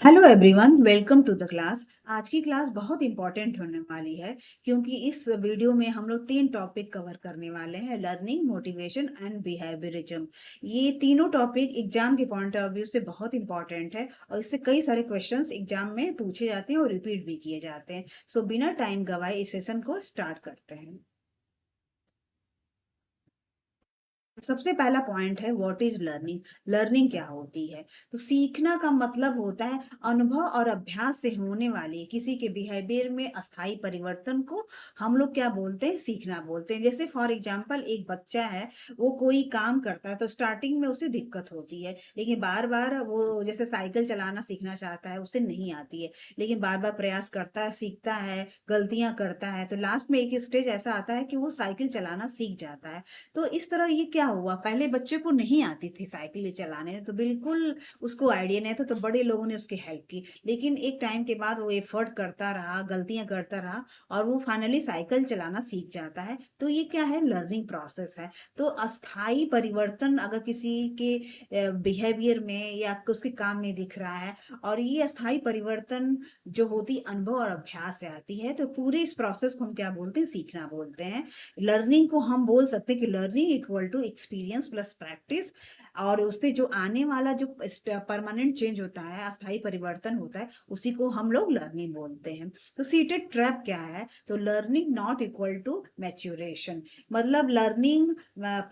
Hello everyone, welcome to the class. आज की class बहुत इंपॉर्टेंट होने वाली है क्योंकि इस वीडियो में हम लोग 3 टॉपिक कवर करने वाले हैं: लर्निंग, मोटिवेशन एंड बिहेवियरिज्म। ये तीनों टॉपिक एग्जाम के पॉइंट ऑफ व्यू से बहुत इंपॉर्टेंट है और इससे कई सारे क्वेश्चंस एग्जाम में पूछे जाते हैं और रिपीट भी किए जाते हैं। सो बिना टाइम गवाए इस सेशन को स्टार्ट करते हैं। सबसे पहला पॉइंट है व्हाट इज लर्निंग। लर्निंग क्या होती है? तो सीखना का मतलब होता है अनुभव और अभ्यास से होने वाले किसी के बिहेवियर में अस्थायी परिवर्तन को हम लोग क्या बोलते हैं? सीखना बोलते हैं। जैसे फॉर एग्जांपल एक बच्चा है, वो कोई काम करता है तो स्टार्टिंग में उसे दिक्कत होती है, लेकिन बार बार वो जैसे साइकिल चलाना सीखना चाहता है, उसे नहीं आती है, लेकिन बार बार प्रयास करता है, सीखता है, गलतियां करता है, तो लास्ट में एक स्टेज ऐसा आता है कि वो साइकिल चलाना सीख जाता है। तो इस तरह ये क्या हुआ, पहले बच्चे को नहीं आती थी साइकिल चलाने, तो बिल्कुल उसको आइडिया नहीं था, तो बड़े लोगों ने उसकी हेल्प की, लेकिन एक टाइम के बाद वो एफर्ट करता रहा, गलतियां करता रहा और वो फाइनली साइकिल चलाना सीख जाता है। तो ये क्या है? लर्निंग प्रोसेस है। तो अस्थाई परिवर्तन अगर किसी के बिहेवियर में या उसके काम में दिख रहा है, और ये अस्थाई परिवर्तन जो होती अनुभव और अभ्यास से आती है, तो पूरे इस प्रोसेस को हम क्या बोलते हैं? सीखना बोलते हैं। लर्निंग को हम बोल सकते हैं कि learning equal to experience plus practice, और उससे जो आने वाला जो परमानेंट चेंज होता है, अस्थायी परिवर्तन होता है, उसी को हम लोग लर्निंग बोलते हैं। तो सीटेड ट्रैप क्या है? तो learning not equal to maturation. मतलब लर्निंग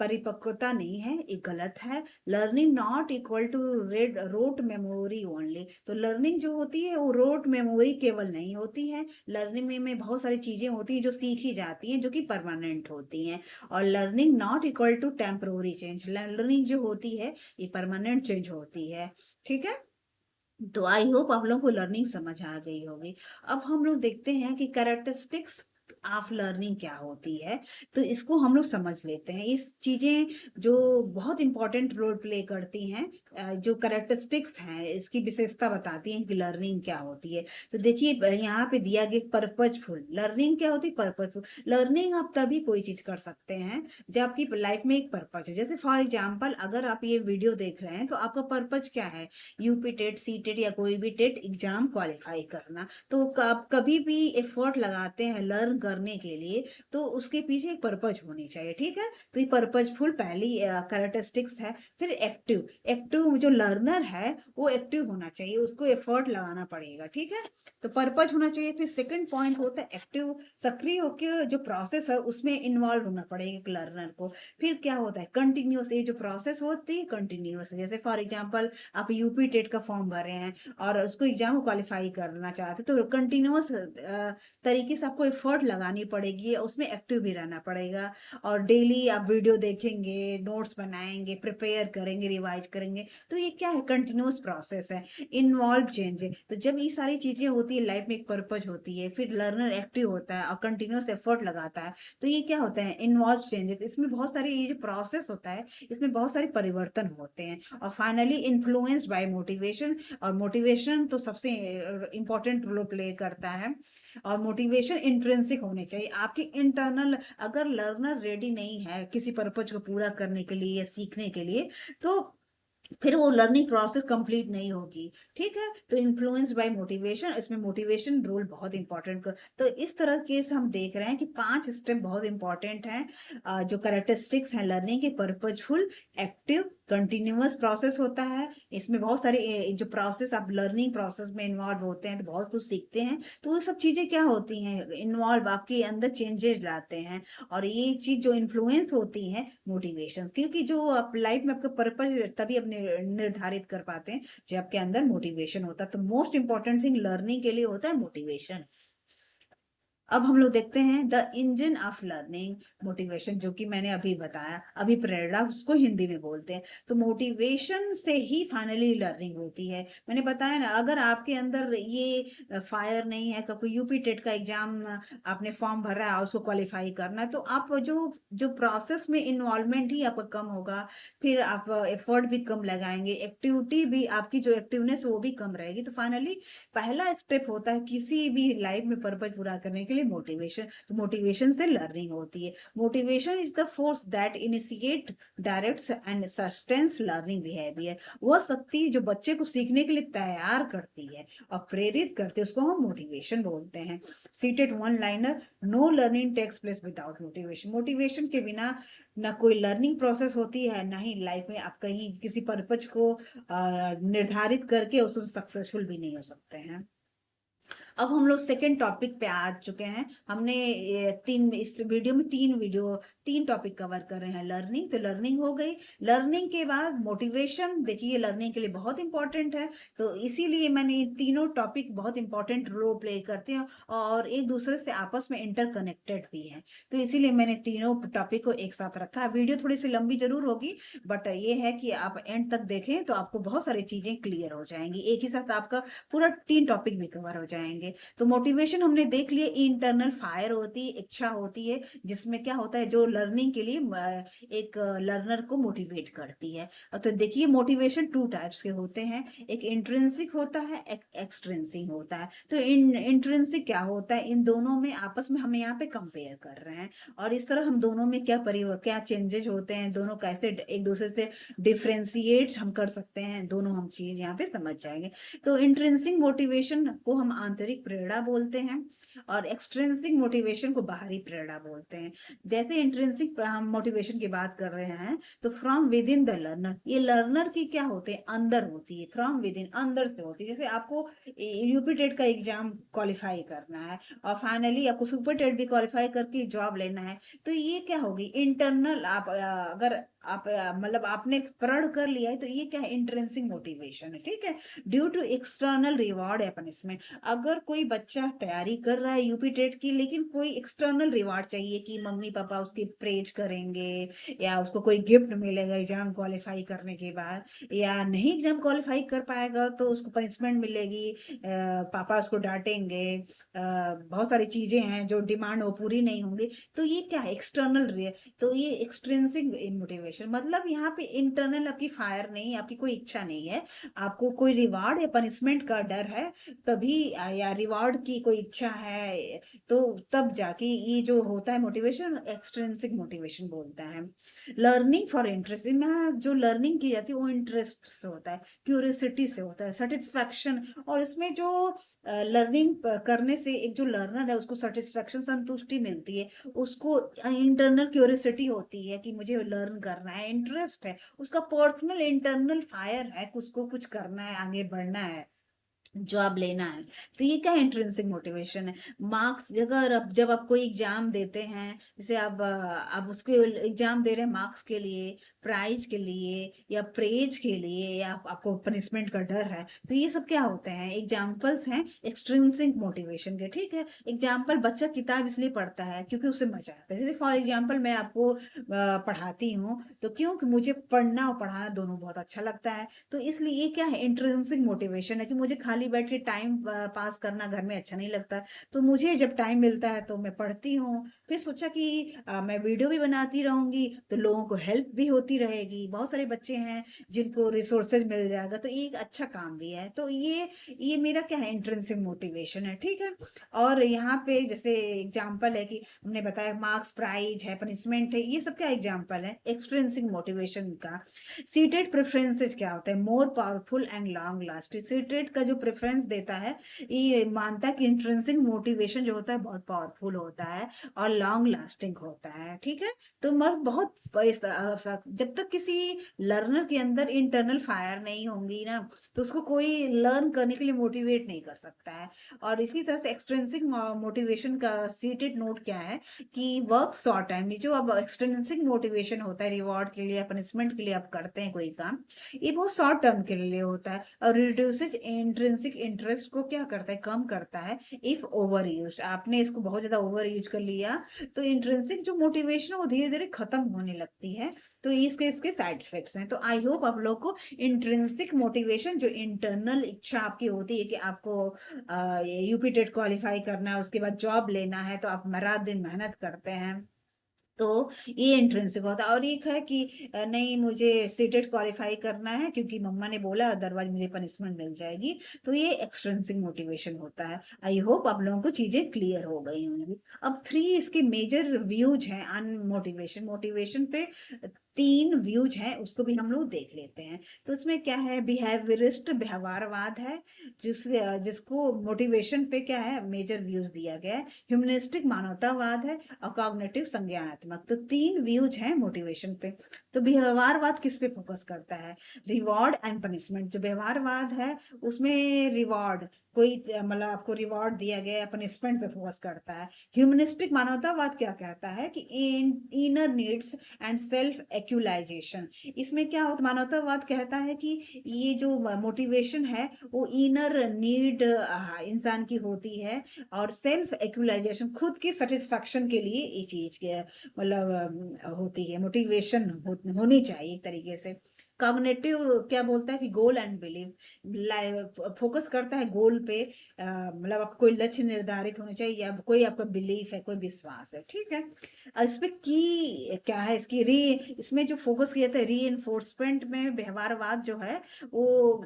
परिपक्वता नहीं है, ये गलत है। Learning not equal to red rote memory only. तो लर्निंग जो होती है वो रोट मेमोरी केवल नहीं होती है। लर्निंग में बहुत सारी चीजें होती हैं जो सीखी जाती हैं, जो कि परमानेंट होती हैं। और learning not equal to temporary change. Learning जो होती है ये परमानेंट चेंज होती है। ठीक है। तो आई होप आप लोगों को लर्निंग समझ आ गई होगी। अब हम लोग देखते हैं कि कैरेक्टरिस्टिक्स ऑफ लर्निंग क्या होती है। तो इसको हम लोग समझ लेते हैं। इस चीजें जो बहुत इंपॉर्टेंट रोल प्ले करती हैं, जो कैरेक्टरिस्टिक्स हैं, इसकी विशेषता बताती हैं कि लर्निंग क्या होती है। तो देखिए यहाँ पे दिया गया पर्पजफुल लर्निंग क्या होती है? पर्पजफुल लर्निंग आप तभी कोई चीज कर सकते हैं जब आपकी लाइफ में एक पर्पज हो। जैसे फॉर एग्जाम्पल अगर आप ये वीडियो देख रहे हैं तो आपका पर्पज क्या है? यूपी टेट, सी टेट या कोई भी टेट एग्जाम क्वालिफाई करना। तो आप कभी भी एफर्ट लगाते हैं लर्न करने के लिए, तो उसके पीछे एक पर्पज होनी चाहिए। ठीक है। तो ये पर्पजफुल पहली कैरेक्टरिस्टिक्स है। फिर एक्टिव। एक्टिव जो लर्नर है वो एक्टिव होना चाहिए, उसको एफर्ट लगाना पड़ेगा। ठीक है। तो पर्पज होना चाहिए। फिर सेकंड पॉइंट होता है एक्टिव, सक्रिय होकर जो प्रोसेस है उसमें इन्वॉल्व होना पड़ेगा एक लर्नर को। फिर क्या होता है? कंटिन्यूअस। ये जो प्रोसेस होती है कंटिन्यूअस। जैसे फॉर एग्जांपल आप यूपी टेट का फॉर्म भर रहे हैं और उसको एग्जाम को क्वालिफाई करना चाहते हैं, तो कंटिन्यूअस तरीके से आपको एफर्ट लगानी पड़ेगी, उसमें एक्टिव भी रहना पड़ेगा। और डेली आप वीडियो देखेंगे, नोट्स बनाएंगे, प्रिपेयर करेंगे, रिवाइज करेंगे। तो ये क्या है? कंटिन्यूअस प्रोसेस है। इन्वॉल्व चेंज है। तो जब ये सारी चीजें होती है, लाइफ में एक पर्पज होती है, फिर लर्नर एक्टिव होता है और कंटिन्यूअस एफर्ट लगाता है, तो ये क्या होता है? Involve changes. इसमें बहुत सारे ये जो प्रोसेस होता है, इसमें बहुत सारे परिवर्तन होते हैं। और फाइनली इन्फ्लुएंस्ड बाय मोटिवेशन। और मोटिवेशन तो सबसे इंपॉर्टेंट रोल प्ले करता है। और मोटिवेशन इंट्रिंसिक होनी चाहिए आपकी इंटरनल। अगर लर्नर रेडी नहीं है किसी पर्पज को पूरा करने के लिए या सीखने के लिए, तो फिर वो लर्निंग प्रोसेस कंप्लीट नहीं होगी। ठीक है। तो इन्फ्लुएंस बाय मोटिवेशन, इसमें मोटिवेशन रोल बहुत इंपॉर्टेंट। तो इस तरह के से हम देख रहे हैं कि 5 स्टेप बहुत इंपॉर्टेंट हैं। जो कैरेक्टरिस्टिक्स हैं लर्निंग के: पर्पजफुल, एक्टिव, कंटिन्यूअस प्रोसेस होता है। इसमें बहुत सारे जो प्रोसेस आप लर्निंग प्रोसेस में इन्वॉल्व होते हैं तो बहुत कुछ सीखते हैं। तो वो सब चीजें क्या होती हैं? इन्वॉल्व आपके अंदर चेंजेस लाते हैं। और ये चीज जो इन्फ्लुएंस होती है मोटिवेशन, क्योंकि जो आप लाइफ में आपका पर्पज तभी अपने निर्धारित कर पाते हैं जब आपके अंदर मोटिवेशन होता है। तो मोस्ट इंपॉर्टेंट थिंग लर्निंग के लिए होता है मोटिवेशन। अब हम लोग देखते हैं the engine of learning, motivation, जो कि मैंने अभी बताया। अभी प्रेरणा उसको हिंदी में बोलते हैं। तो मोटिवेशन से ही फाइनली लर्निंग होती है। मैंने बताया ना, अगर आपके अंदर ये फायर नहीं है, कोई यूपी टेट का एग्जाम आपने फॉर्म भरा है और उसको क्वालिफाई करना है, तो आप जो जो प्रोसेस में इन्वॉल्वमेंट ही आपका कम होगा। फिर आप एफर्ट भी कम लगाएंगे, एक्टिविटी भी आपकी जो एक्टिवनेस वो भी कम रहेगी। तो फाइनली पहला स्टेप होता है किसी भी लाइफ में पर्पज पूरा करने के लिए लिए मोटिवेशन, तो मोटिवेशन से लर्निंग होती है। Motivation is the force that initiate, directs and sustains learning behaviour. वह शक्ति जो बच्चे को सीखने के लिए तैयार करती है और प्रेरित करती है, उसको हम मोटिवेशन बोलते हैं। CTET one liner, no learning takes place without motivation. Motivation के बिना ना कोई लर्निंग प्रोसेस होती है, ना ही लाइफ में आप कहीं किसी पर्पज को निर्धारित करके उसमें सक्सेसफुल भी नहीं हो सकते हैं। अब हम लोग सेकेंड टॉपिक पे आ चुके हैं। हमने इस वीडियो में तीन टॉपिक कवर कर रहे हैं। लर्निंग, तो लर्निंग हो गई। लर्निंग के बाद मोटिवेशन, देखिए लर्निंग के लिए बहुत इंपॉर्टेंट है, तो इसीलिए मैंने तीनों टॉपिक बहुत इंपॉर्टेंट रोल प्ले करते हैं और एक दूसरे से आपस में इंटरकनेक्टेड भी हैं, तो इसीलिए मैंने तीनों टॉपिक को एक साथ रखा है। वीडियो थोड़ी सी लंबी जरूर होगी, बट ये है कि आप एंड तक देखें तो आपको बहुत सारी चीजें क्लियर हो जाएंगी, एक ही साथ आपका पूरा तीन टॉपिक भी कवर हो जाएंगे। तो मोटिवेशन हमने देख लिया, इंटरनल फायर होती है, इच्छा होती है, जिसमें क्या होता है, जो लर्निंग के लिए एक लर्नर को मोटिवेट करती है। तो देखिए मोटिवेशन टू टाइप्स के होते हैं, एक इंट्रिंसिक होता है, एक एक्सट्रिंसिक होता है। तो इंट्रिंसिक क्या होता है, इन दोनों में आपस में हम यहाँ पे कंपेयर कर रहे हैं और इस तरह हम दोनों में क्या चेंजेस होते हैं, दोनों कैसे एक दूसरे से डिफ्रेंशिएट हम कर सकते हैं, दोनों हम चीज यहाँ पे समझ जाएंगे। तो इंट्रिंसिक मोटिवेशन को हम आंतरिक प्रेरणा बोलते हैं और एक्सट्रिंसिक मोटिवेशन को बाहरी प्रेरणा बोलते हैं। जैसे इंट्रिंसिक हम मोटिवेशन की बात कर रहे हैं, तो from with in the learner, ये लर्नर की क्या होते हैं, अंदर होती है, फ्रॉम विद इन, अंदर से होती है। जैसे आपको यूपी टेट का एग्जाम क्वालिफाई करना है और फाइनली आपको सुपर टेट भी क्वालिफाई करके जॉब लेना है, तो ये क्या होगी, इंटरनल। आप अगर आप मतलब आपने प्रण कर लिया है, तो ये क्या है, इंट्रिंसिक मोटिवेशन है, ठीक है। ड्यू टू एक्सटर्नल रिवॉर्ड या पनिशमेंट, अगर कोई बच्चा तैयारी कर रहा है यूपी टेट की, लेकिन कोई एक्सटर्नल रिवॉर्ड चाहिए कि मम्मी पापा उसकी प्रेज करेंगे या उसको कोई गिफ्ट मिलेगा एग्जाम क्वालिफाई करने के बाद, या नहीं एग्जाम क्वालिफाई कर पाएगा तो उसको पनिशमेंट मिलेगी, पापा उसको डांटेंगे, बहुत सारी चीजें हैं जो डिमांड वो पूरी नहीं होंगी, तो ये क्या है, एक्सटर्नल। तो ये एक्सट्रिंसिक मोटिवेशन, मतलब यहाँ पे इंटरनल आपकी फायर नहीं, आपकी कोई इच्छा नहीं है, आपको कोई रिवार्ड या पनिशमेंट का डर है तभी, या रिवार्ड की कोई इच्छा है, तो तब जाके ये जो होता है मोटिवेशन, एक्सट्रिंसिक मोटिवेशन बोलता है। लर्निंग फॉर इंटरेस्ट, में जो लर्निंग की जाती है वो इंटरेस्ट से होता है, क्यूरियोसिटी से होता है, सेटिस्फैक्शन, और इसमें जो लर्निंग करने से एक जो लर्नर है उसको सेटिस्फैक्शन, संतुष्टि मिलती है, उसको इंटरनल क्यूरियोसिटी होती है कि मुझे लर्न करना है, इंटरेस्ट है, उसका पर्सनल इंटरनल फायर है, उसको कुछ करना है, आगे बढ़ना है, जॉब लेना है। तो ये क्या इंट्रिंसिक मोटिवेशन है। मार्क्स, अगर अब जब आप कोई एग्जाम देते हैं, जैसे आप उसके एग्जाम दे रहे हैं मार्क्स के लिए, प्राइज के लिए, या प्रेज के लिए, या आपको पनिशमेंट का डर है, तो ये सब क्या होते हैं, एग्जाम्पल्स हैं एक्सट्रिंसिक मोटिवेशन के, ठीक है। एग्जाम्पल, बच्चा किताब इसलिए पढ़ता है क्योंकि उसे मजा आता है। जैसे फॉर एग्जाम्पल मैं आपको पढ़ाती हूँ, तो क्योंकि मुझे पढ़ना और पढ़ाना दोनों बहुत अच्छा लगता है, तो इसलिए ये क्या है, इंट्रिंसिक मोटिवेशन है कि मुझे खाली बैठ के टाइम पास करना घर में अच्छा नहीं लगता, तो मुझे जब टाइम मिलता है तो मैं पढ़ती हूँ। फिर सोचा कि मैं वीडियो भी बनाती रहूंगी तो लोगों को हेल्प भी होती रहेगी, बहुत सारे बच्चे हैं जिनको रिसोर्सेज मिल जाएगा, तो ये एक अच्छा काम भी है। तो ये मेरा क्या है, इंट्रिंसिक मोटिवेशन है, ठीक है। और यहाँ पे जैसे एग्जाम्पल है कि हमने बताया मार्क्स, प्राइज है, पनिशमेंट है, ये सब क्या एग्जाम्पल है एक्सट्रिंसिक मोटिवेशन का। सीटेड प्रेफरेंसेस क्या होता है, more powerful and long lasting. Seated का जो प्रेफरेंस देता है, ये मानता है कि इंट्रिंसिक मोटिवेशन जो होता है बहुत पावरफुल होता है और लॉन्ग लास्टिंग होता है, ठीक है। तो मर बहुत जब तक किसी लर्नर के अंदर इंटरनल फायर नहीं होंगी ना, तो उसको कोई लर्न करने के लिए मोटिवेट नहीं कर सकता है। और इसी तरह से एक्सट्रिंसिक मोटिवेशन का सीटेड नोट क्या है कि वर्क शॉर्ट टाइम, जो अब एक्सट्रिंसिक मोटिवेशन होता है रिवॉर्ड के लिए, पनिशमेंट के लिए आप करते हैं कोई काम, ये बहुत शॉर्ट टर्म के लिए होता है और रिड्यूसेस इंट्रिंसिक इंटरेस्ट को क्या करता है, कम करता है। इफ ओवर यूज, आपने इसको बहुत ज्यादा ओवर यूज कर लिया तो इंट्रिंसिक जो मोटिवेशन है वो धीरे धीरे खत्म होने लगती है। तो इसके इसके साइड इफेक्ट्स हैं। तो आई होप आप लोग को इंट्रिंसिक मोटिवेशन, जो इंटरनल इच्छा आपकी होती है कि आपको यूपी टेट क्वालिफाई करना है, उसके बाद जॉब लेना है, तो आप रात दिन मेहनत करते हैं, तो ये इंट्रिंसिक होता है। और एक है कि नहीं मुझे सीटेट क्वालिफाई करना है क्योंकि मम्मा ने बोला अदरवाइज मुझे पनिशमेंट मिल जाएगी। तो ये एक्सट्रिंसिक मोटिवेशन होता है। आई होप आप लोगों को चीजें क्लियर हो गई होंगी। अब 3 इसके मेजर व्यूज हैं अन मोटिवेशन। मोटिवेशन पे 3 व्यूज हैं, उसको भी हम लोग देख लेते हैं। तो उसमें क्या है, बिहेवियरिस्ट व्यवहारवाद है, जिसको मोटिवेशन पे क्या है मेजर व्यूज दिया गया है। ह्यूमनिस्टिक मानवतावाद है और कॉग्निटिव संज्ञानात्मक। तो 3 व्यूज हैं मोटिवेशन पे। तो व्यवहारवाद किस पे फोकस करता है, रिवॉर्ड एंड पनिशमेंट। जो व्यवहारवाद है उसमें रिवॉर्ड, कोई मतलब आपको रिवॉर्ड दिया गया, पनिशमेंट पे फोकस करता है। ह्यूमनिस्टिक मानवतावाद क्या कहता है कि inner needs and self actualization. इसमें क्या होता, मानवतावाद कहता है कि ये जो मोटिवेशन है वो इनर नीड इंसान की होती है, और सेल्फ एक्चुअलाइजेशन खुद के सेटिस्फैक्शन के लिए ये चीज के मतलब होती है, मोटिवेशन होनी चाहिए एक तरीके से। कॉग्निटिव क्या बोलता है कि गोल एंड बिलीव, फोकस करता है गोल पे। मतलब आपको कोई लक्ष्य निर्धारित होना चाहिए या कोई आपका बिलीफ है, कोई विश्वास है, ठीक है। इस पे की क्या है, इसकी री इसमें जो फोकस किया था री इन्फोर्समेंट में, व्यवहारवाद जो है वो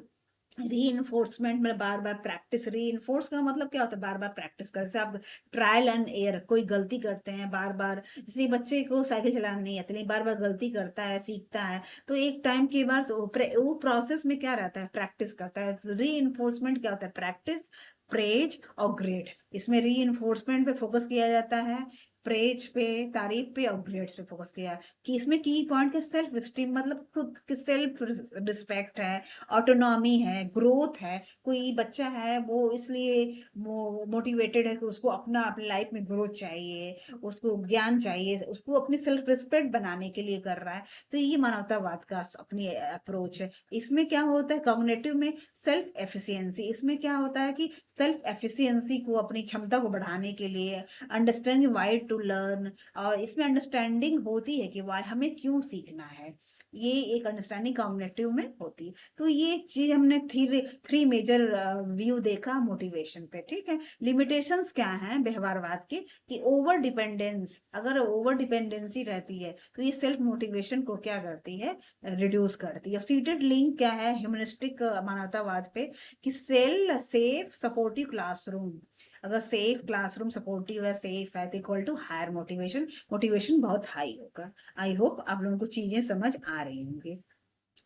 री में बार बार प्रैक्टिस। री का मतलब क्या होता है, बार बार प्रैक्टिस कर, जैसे आप ट्रायल एंड एयर, कोई गलती करते हैं बार बार, जैसे बच्चे को साइकिल चलाना नहीं आती, नहीं बार बार गलती करता है, सीखता है, तो एक टाइम के बाद वो प्रोसेस में क्या रहता है, प्रैक्टिस करता है। री क्या होता है, प्रैक्टिस, प्रेज और ग्रेड। इसमें री पे फोकस किया जाता है, प्रेज पे, तारीफ पे और ग्रेड्स पे फोकस किया। कि इसमें की पॉइंट के सेल्फ स्टीम, मतलब खुद की सेल्फ रिस्पेक्ट है, ऑटोनॉमी है, ग्रोथ है। कोई बच्चा है वो इसलिए मोटिवेटेड है कि उसको अपने लाइफ में ग्रोथ चाहिए, उसको ज्ञान चाहिए, उसको अपनी सेल्फ रिस्पेक्ट बनाने के लिए कर रहा है। तो ये मानवतावाद का अपनी अप्रोच है। इसमें क्या होता है, कॉग्निटिव में सेल्फ एफिशिएंसी। इसमें क्या होता है कि सेल्फ एफिशिएंसी को, अपनी क्षमता को बढ़ाने के लिए, अंडरस्टैंडिंग वाई टू लर्न, और इसमें अंडरस्टैंडिंग होती है कि वाई, हमें क्यों सीखना है, ये एक अंडरस्टैंडिंग कॉग्निटिव में होती है। तो ये चीज हमने थ्री मेजर व्यू देखा मोटिवेशन पे, ठीक है। लिमिटेशंस क्या हैं व्यवहारवाद के, कि ओवर डिपेंडेंस, अगर ओवर डिपेंडेंसी रहती है तो ये सेल्फ मोटिवेशन को क्या करती है, रिड्यूस करती है। सीटेड लिंक क्या है ह्यूमनिस्टिक मानवतावाद पे, कि सेल सेफ सपोर्टिव क्लासरूम, अगर सेफ क्लासरूम सपोर्टिव है, सेफ है, तो equal to higher motivation, motivation बहुत हाई होगा। आई होप आप लोगों को चीजें समझ आ रही होंगी।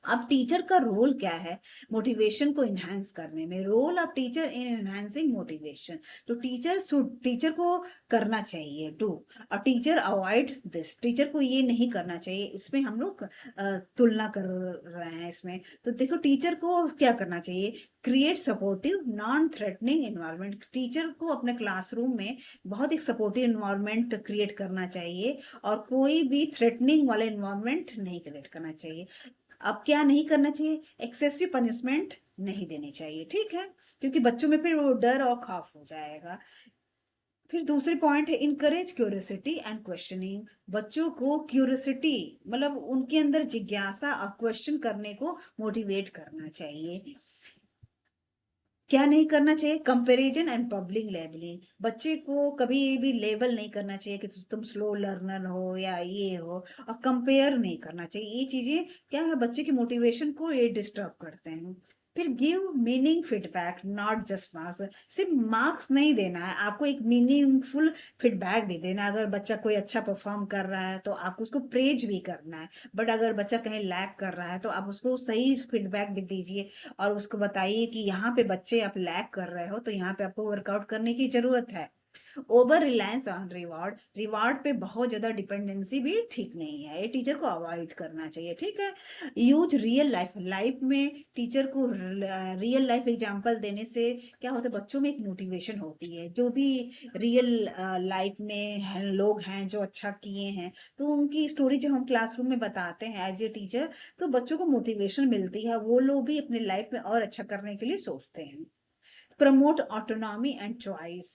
अब टीचर का रोल क्या है मोटिवेशन को इनहेंस करने में, role of teacher in enhancing motivation. तो टीचर को करना चाहिए टू, और टीचर अवॉइड दिस, टीचर को ये नहीं करना चाहिए। इसमें हम लोग तुलना कर रहे हैं इसमें। तो देखो टीचर को क्या करना चाहिए, create supportive non threatening environment. Teacher को अपने क्लासरूम में बहुत एक सपोर्टिव इन्वायरमेंट क्रिएट करना चाहिए, और कोई भी थ्रेटनिंग वाला इन्वायरमेंट नहीं क्रिएट करना चाहिए। अब क्या नहीं करना चाहिए, एक्सेसिव पनिशमेंट नहीं देनी चाहिए, ठीक है, क्योंकि बच्चों में फिर वो डर और खौफ हो जाएगा। फिर दूसरी पॉइंट है इनकरेज क्यूरियोसिटी एंड क्वेश्चनिंग। बच्चों को क्यूरियोसिटी, मतलब उनके अंदर जिज्ञासा और क्वेश्चन करने को मोटिवेट करना चाहिए। क्या नहीं करना चाहिए, कंपैरिजन एंड पब्लिक लेबलिंग। बच्चे को कभी भी लेबल नहीं करना चाहिए कि तुम स्लो लर्नर हो या ये हो, और कंपेयर नहीं करना चाहिए। ये चीजें क्या है, बच्चे की मोटिवेशन को ये डिस्टर्ब करते हैं। फिर give meaning feedback not just marks. सिर्फ मार्क्स नहीं देना है आपको, एक मीनिंगफुल फीडबैक भी देना है। अगर बच्चा कोई अच्छा परफॉर्म कर रहा है तो आपको उसको प्रेज भी करना है, बट अगर बच्चा कहीं लैग कर रहा है तो आप उसको सही फीडबैक भी दीजिए, और उसको बताइए कि यहाँ पे बच्चे आप लैग कर रहे हो तो यहाँ पे आपको वर्कआउट करने की जरूरत है। Over reliance on reward, reward पे बहुत ज्यादा डिपेंडेंसी भी ठीक नहीं है, ये टीचर को अवॉइड करना चाहिए, ठीक है। यूज रियल लाइफ, लाइफ में टीचर को रियल लाइफ एग्जांपल देने से क्या होता है, बच्चों में एक मोटिवेशन होती है। जो भी रियल लाइफ में लोग हैं जो अच्छा किए हैं, तो उनकी स्टोरी जब हम क्लासरूम में बताते हैं एज ए टीचर, तो बच्चों को मोटिवेशन मिलती है, वो लोग भी अपने लाइफ में और अच्छा करने के लिए सोचते हैं। प्रमोट ऑटोनॉमी एंड चॉइस,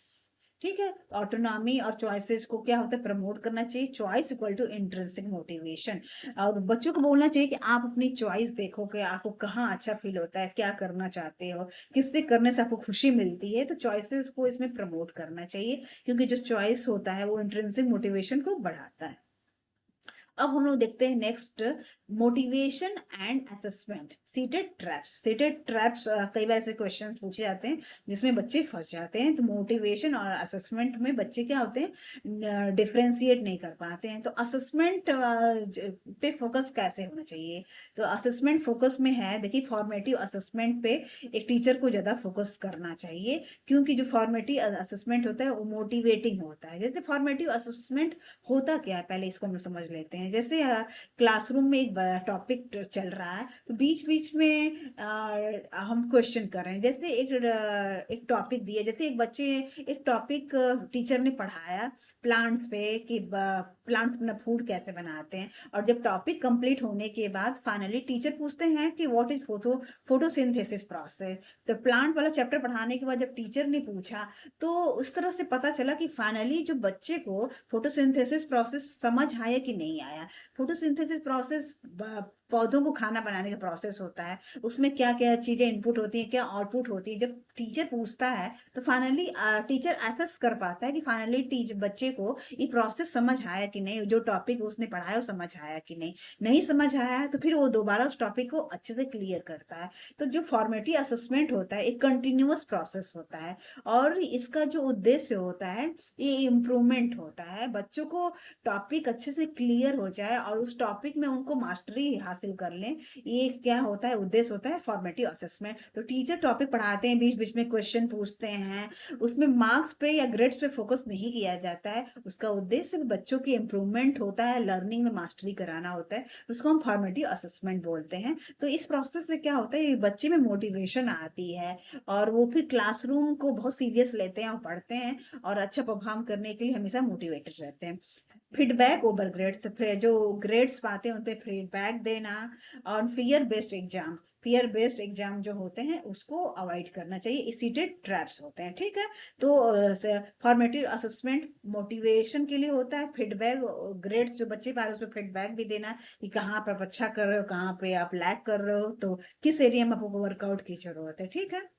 ठीक है। ऑटोनॉमी और चॉइसेस को क्या होता है, प्रमोट करना चाहिए। Choice equal to intrinsic motivation, और बच्चों को बोलना चाहिए कि आप अपनी चॉइस देखो कि आपको कहाँ अच्छा फील होता है, क्या करना चाहते हो, किससे करने से आपको खुशी मिलती है। तो चॉइसेस को इसमें प्रमोट करना चाहिए, क्योंकि जो चॉइस होता है वो इंट्रिंसिक मोटिवेशन को बढ़ाता है। अब हम लोग देखते हैं next, motivation and assessment, seated traps. Seated traps कई बार ऐसे क्वेश्चन पूछे जाते हैं जिसमें बच्चे फंस जाते हैं। तो मोटिवेशन और असेसमेंट में बच्चे क्या होते हैं, डिफरेंशिएट नहीं कर पाते हैं। तो असेसमेंट पे फोकस कैसे होना चाहिए? तो असेसमेंट फोकस में है, देखिए फॉर्मेटिव असेसमेंट पे एक टीचर को ज़्यादा फोकस करना चाहिए, क्योंकि जो फॉर्मेटिव असेसमेंट होता है वो मोटिवेटिंग होता है। जैसे फॉर्मेटिव असेसमेंट होता क्या है, पहले इसको हम समझ लेते हैं। जैसे क्लासरूम में एक टॉपिक चल रहा है, तो बीच बीच में हम क्वेश्चन कर रहे हैं। जैसे एक टॉपिक दिया, जैसे एक बच्चे, एक टॉपिक टीचर ने पढ़ाया प्लांट्स पे कि प्लांट्स अपना फूड कैसे बनाते हैं। और जब टॉपिक कंप्लीट होने के बाद फाइनली टीचर पूछते हैं कि व्हाट इज फोटोसिंथेसिस प्रोसेस। तो प्लांट वाला चैप्टर पढ़ाने के बाद जब टीचर ने पूछा, तो उस तरह से पता चला कि फाइनली जो बच्चे को फोटोसिंथेसिस प्रोसेस समझ आया कि नहीं आया। फोटोसिंथेसिस प्रोसेस पौधों को खाना बनाने का प्रोसेस होता है, उसमें क्या क्या चीजें इनपुट होती हैं, क्या आउटपुट होती है। जब टीचर पूछता है तो फाइनली टीचर एसेस कर पाता है कि फाइनली बच्चे को ये प्रोसेस समझ आया कि नहीं, जो टॉपिक उसने पढ़ाया वो समझ आया कि नहीं। नहीं समझ आया है तो फिर वो दोबारा उस टॉपिक को अच्छे से क्लियर करता है। तो जो फॉर्मेटिव असेसमेंट होता है एक कंटिन्यूअस प्रोसेस होता है, और इसका जो उद्देश्य होता है ये इम्प्रूवमेंट होता है। बच्चों को टॉपिक अच्छे से क्लियर हो जाए और उस टॉपिक में उनको मास्टरी हासिल कर लें, ये क्या होता है, उद्देश्य होता है फॉर्मेटिव असेसमेंट। तो टीचर टॉपिक पढ़ाते हैं, बीच बीच में क्वेश्चन पूछते हैं, उसमें मार्क्स पे या ग्रेड्स पे फोकस नहीं किया जाता है। उसका उद्देश्य बच्चों की इम्प्रूवमेंट होता है, लर्निंग में मास्टरी कराना होता है। उसको हम फॉर्मेटिव असेसमेंट बोलते हैं। तो इस प्रोसेस से क्या होता है, बच्चे में मोटिवेशन आती है और वो फिर क्लासरूम को बहुत सीरियस लेते हैं और पढ़ते हैं, और अच्छा परफॉर्म करने के लिए हमेशा मोटिवेटेड रहते हैं। फीडबैक ओवर ग्रेड्स, जो ग्रेड्स पाते हैं उन पे फीडबैक देना। और fear based exam, fear based exam जो होते हैं उसको अवॉइड करना चाहिए, सीटेड ट्रैप्स होते हैं। ठीक है। तो फॉर्मेटिव असेसमेंट मोटिवेशन के लिए होता है, फीडबैक ग्रेड्स जो बच्चे पा रहे हैं उस पर फीडबैक भी देना कि कहाँ पे आप अच्छा कर रहे हो, कहाँ पे आप लैग कर रहे हो, तो किस एरिया में आपको वर्कआउट की जरूरत है। ठीक है।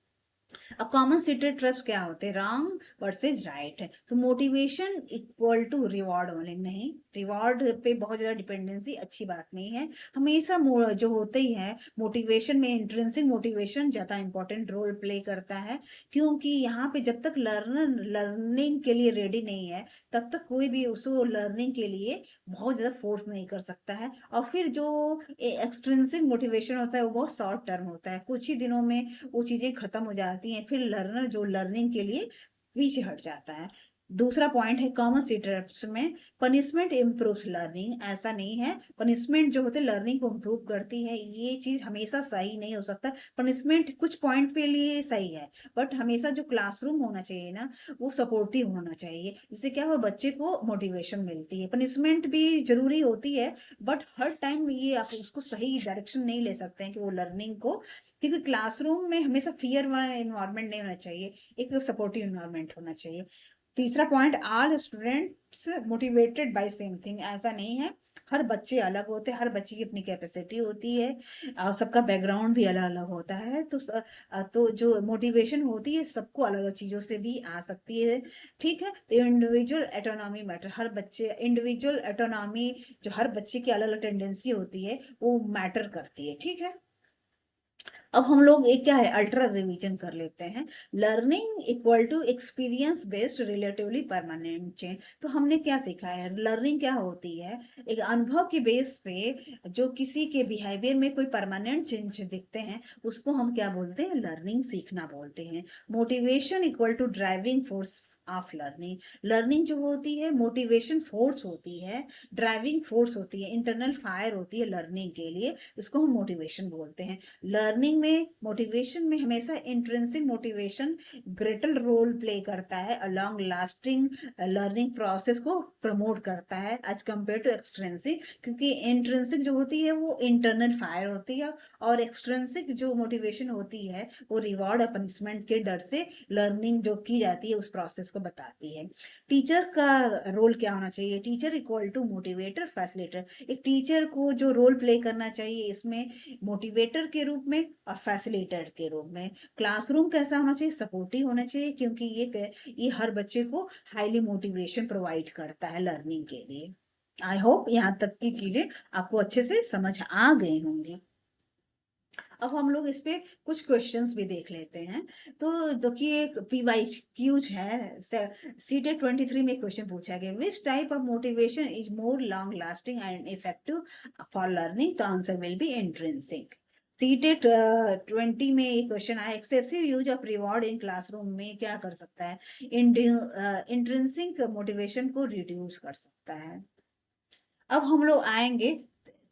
अब कॉमन सीटेड ट्रैप्स क्या होते हैं, रॉन्ग वर्सेज राइट है। तो motivation equal to reward only, नहीं, रिवॉर्ड पे बहुत ज्यादा डिपेंडेंसी अच्छी बात नहीं है। हमेशा जो होते ही है मोटिवेशन में, इंट्रिंसिक मोटिवेशन ज्यादा इंपॉर्टेंट रोल प्ले करता है, क्योंकि यहाँ पे जब तक लर्नर लर्निंग के लिए रेडी नहीं है तब तक कोई भी उसको लर्निंग के लिए बहुत ज्यादा फोर्स नहीं कर सकता है। और फिर जो एक्सट्रिंसिक मोटिवेशन होता है वो बहुत शॉर्ट टर्म होता है, कुछ ही दिनों में वो चीजें खत्म हो जाती हैं, फिर लर्नर जो लर्निंग के लिए पीछे हट जाता है। दूसरा पॉइंट है कॉमन सीटर्स में, पनिशमेंट इम्प्रूव लर्निंग, ऐसा नहीं है। पनिशमेंट जो होते लर्निंग को इम्प्रूव करती है, ये चीज हमेशा सही नहीं हो सकता। पनिशमेंट कुछ पॉइंट पे लिए सही है, बट हमेशा जो क्लासरूम होना चाहिए ना वो सपोर्टिव होना चाहिए, जिससे क्या हो बच्चे को मोटिवेशन मिलती है। पनिशमेंट भी जरूरी होती है, बट हर टाइम ये आप उसको सही डायरेक्शन नहीं ले सकते हैं कि वो लर्निंग को, क्योंकि क्लासरूम में हमेशा फियर वाला इन्वायरमेंट नहीं होना चाहिए, एक सपोर्टिव इन्वायरमेंट होना चाहिए। तीसरा point, all students motivated by same thing, ऐसा नहीं है। हर बच्चे अलग होते हैं, हर बच्चे की अपनी कैपेसिटी होती है, और सबका बैकग्राउंड भी अलग अलग होता है। तो जो मोटिवेशन होती है सबको अलग अलग चीजों से भी आ सकती है। ठीक है। तो इंडिविजुअल एटोनॉमी मैटर, हर बच्चे इंडिविजुअल एटोनॉमी, जो हर बच्चे की अलग अलग टेंडेंसी होती है वो मैटर करती है। ठीक है। अब हम लोग एक क्या है अल्ट्रा रिवीजन कर लेते हैं। Learning equal to experience based relatively permanent change. तो हमने क्या सीखा है, लर्निंग क्या होती है, एक अनुभव के बेस पे जो किसी के बिहेवियर में कोई परमानेंट चेंज दिखते हैं उसको हम क्या बोलते हैं, लर्निंग, सीखना बोलते हैं। Motivation equal to driving force of learning, learning जो होती है मोटिवेशन फोर्स होती है, ड्राइविंग फोर्स होती है, इंटरनल फायर होती है लर्निंग के लिए, उसको हम मोटिवेशन बोलते हैं। लर्निंग में मोटिवेशन में हमेशा intrinsic motivation greater role play करता है, अलॉन्ग लास्टिंग लर्निंग प्रोसेस को प्रमोट करता है एज कंपेयर टू एक्सट्रिंसिक, क्योंकि इंट्रिंसिक जो होती है वो इंटरनल फायर होती है, और एक्सट्रिंसिक जो मोटिवेशन होती है वो रिवॉर्ड और पनिशमेंट के डर से लर्निंग जो की जाती है उस प्रोसेस को बताती है। टीचर का रोल क्या होना चाहिए, teacher equal to motivator facilitator, एक टीचर को जो रोल प्ले करना चाहिए इसमें मोटिवेटर के रूप में और फैसिलिटेटर के रूप में। क्लासरूम कैसा होना चाहिए, सपोर्टिव होना चाहिए, क्योंकि ये हर बच्चे को हाईली मोटिवेशन प्रोवाइड करता है लर्निंग के लिए। आई होप यहाँ तक की चीजें आपको अच्छे से समझ आ गई होंगी। अब हम लोग इस पे कुछ क्वेश्चंस भी देख लेते हैं। तो देखिए PYQs है, सीटेट 23 में क्वेश्चन पूछा गया, which type of motivation is more long lasting and effective for learning? The answer will be intrinsic. CTET 20 में एक क्वेश्चन आया, excessive use of reward in classroom में क्या कर सकता है? इंट्रिंसिक मोटिवेशन को रिड्यूस कर सकता है। अब हम लोग आएंगे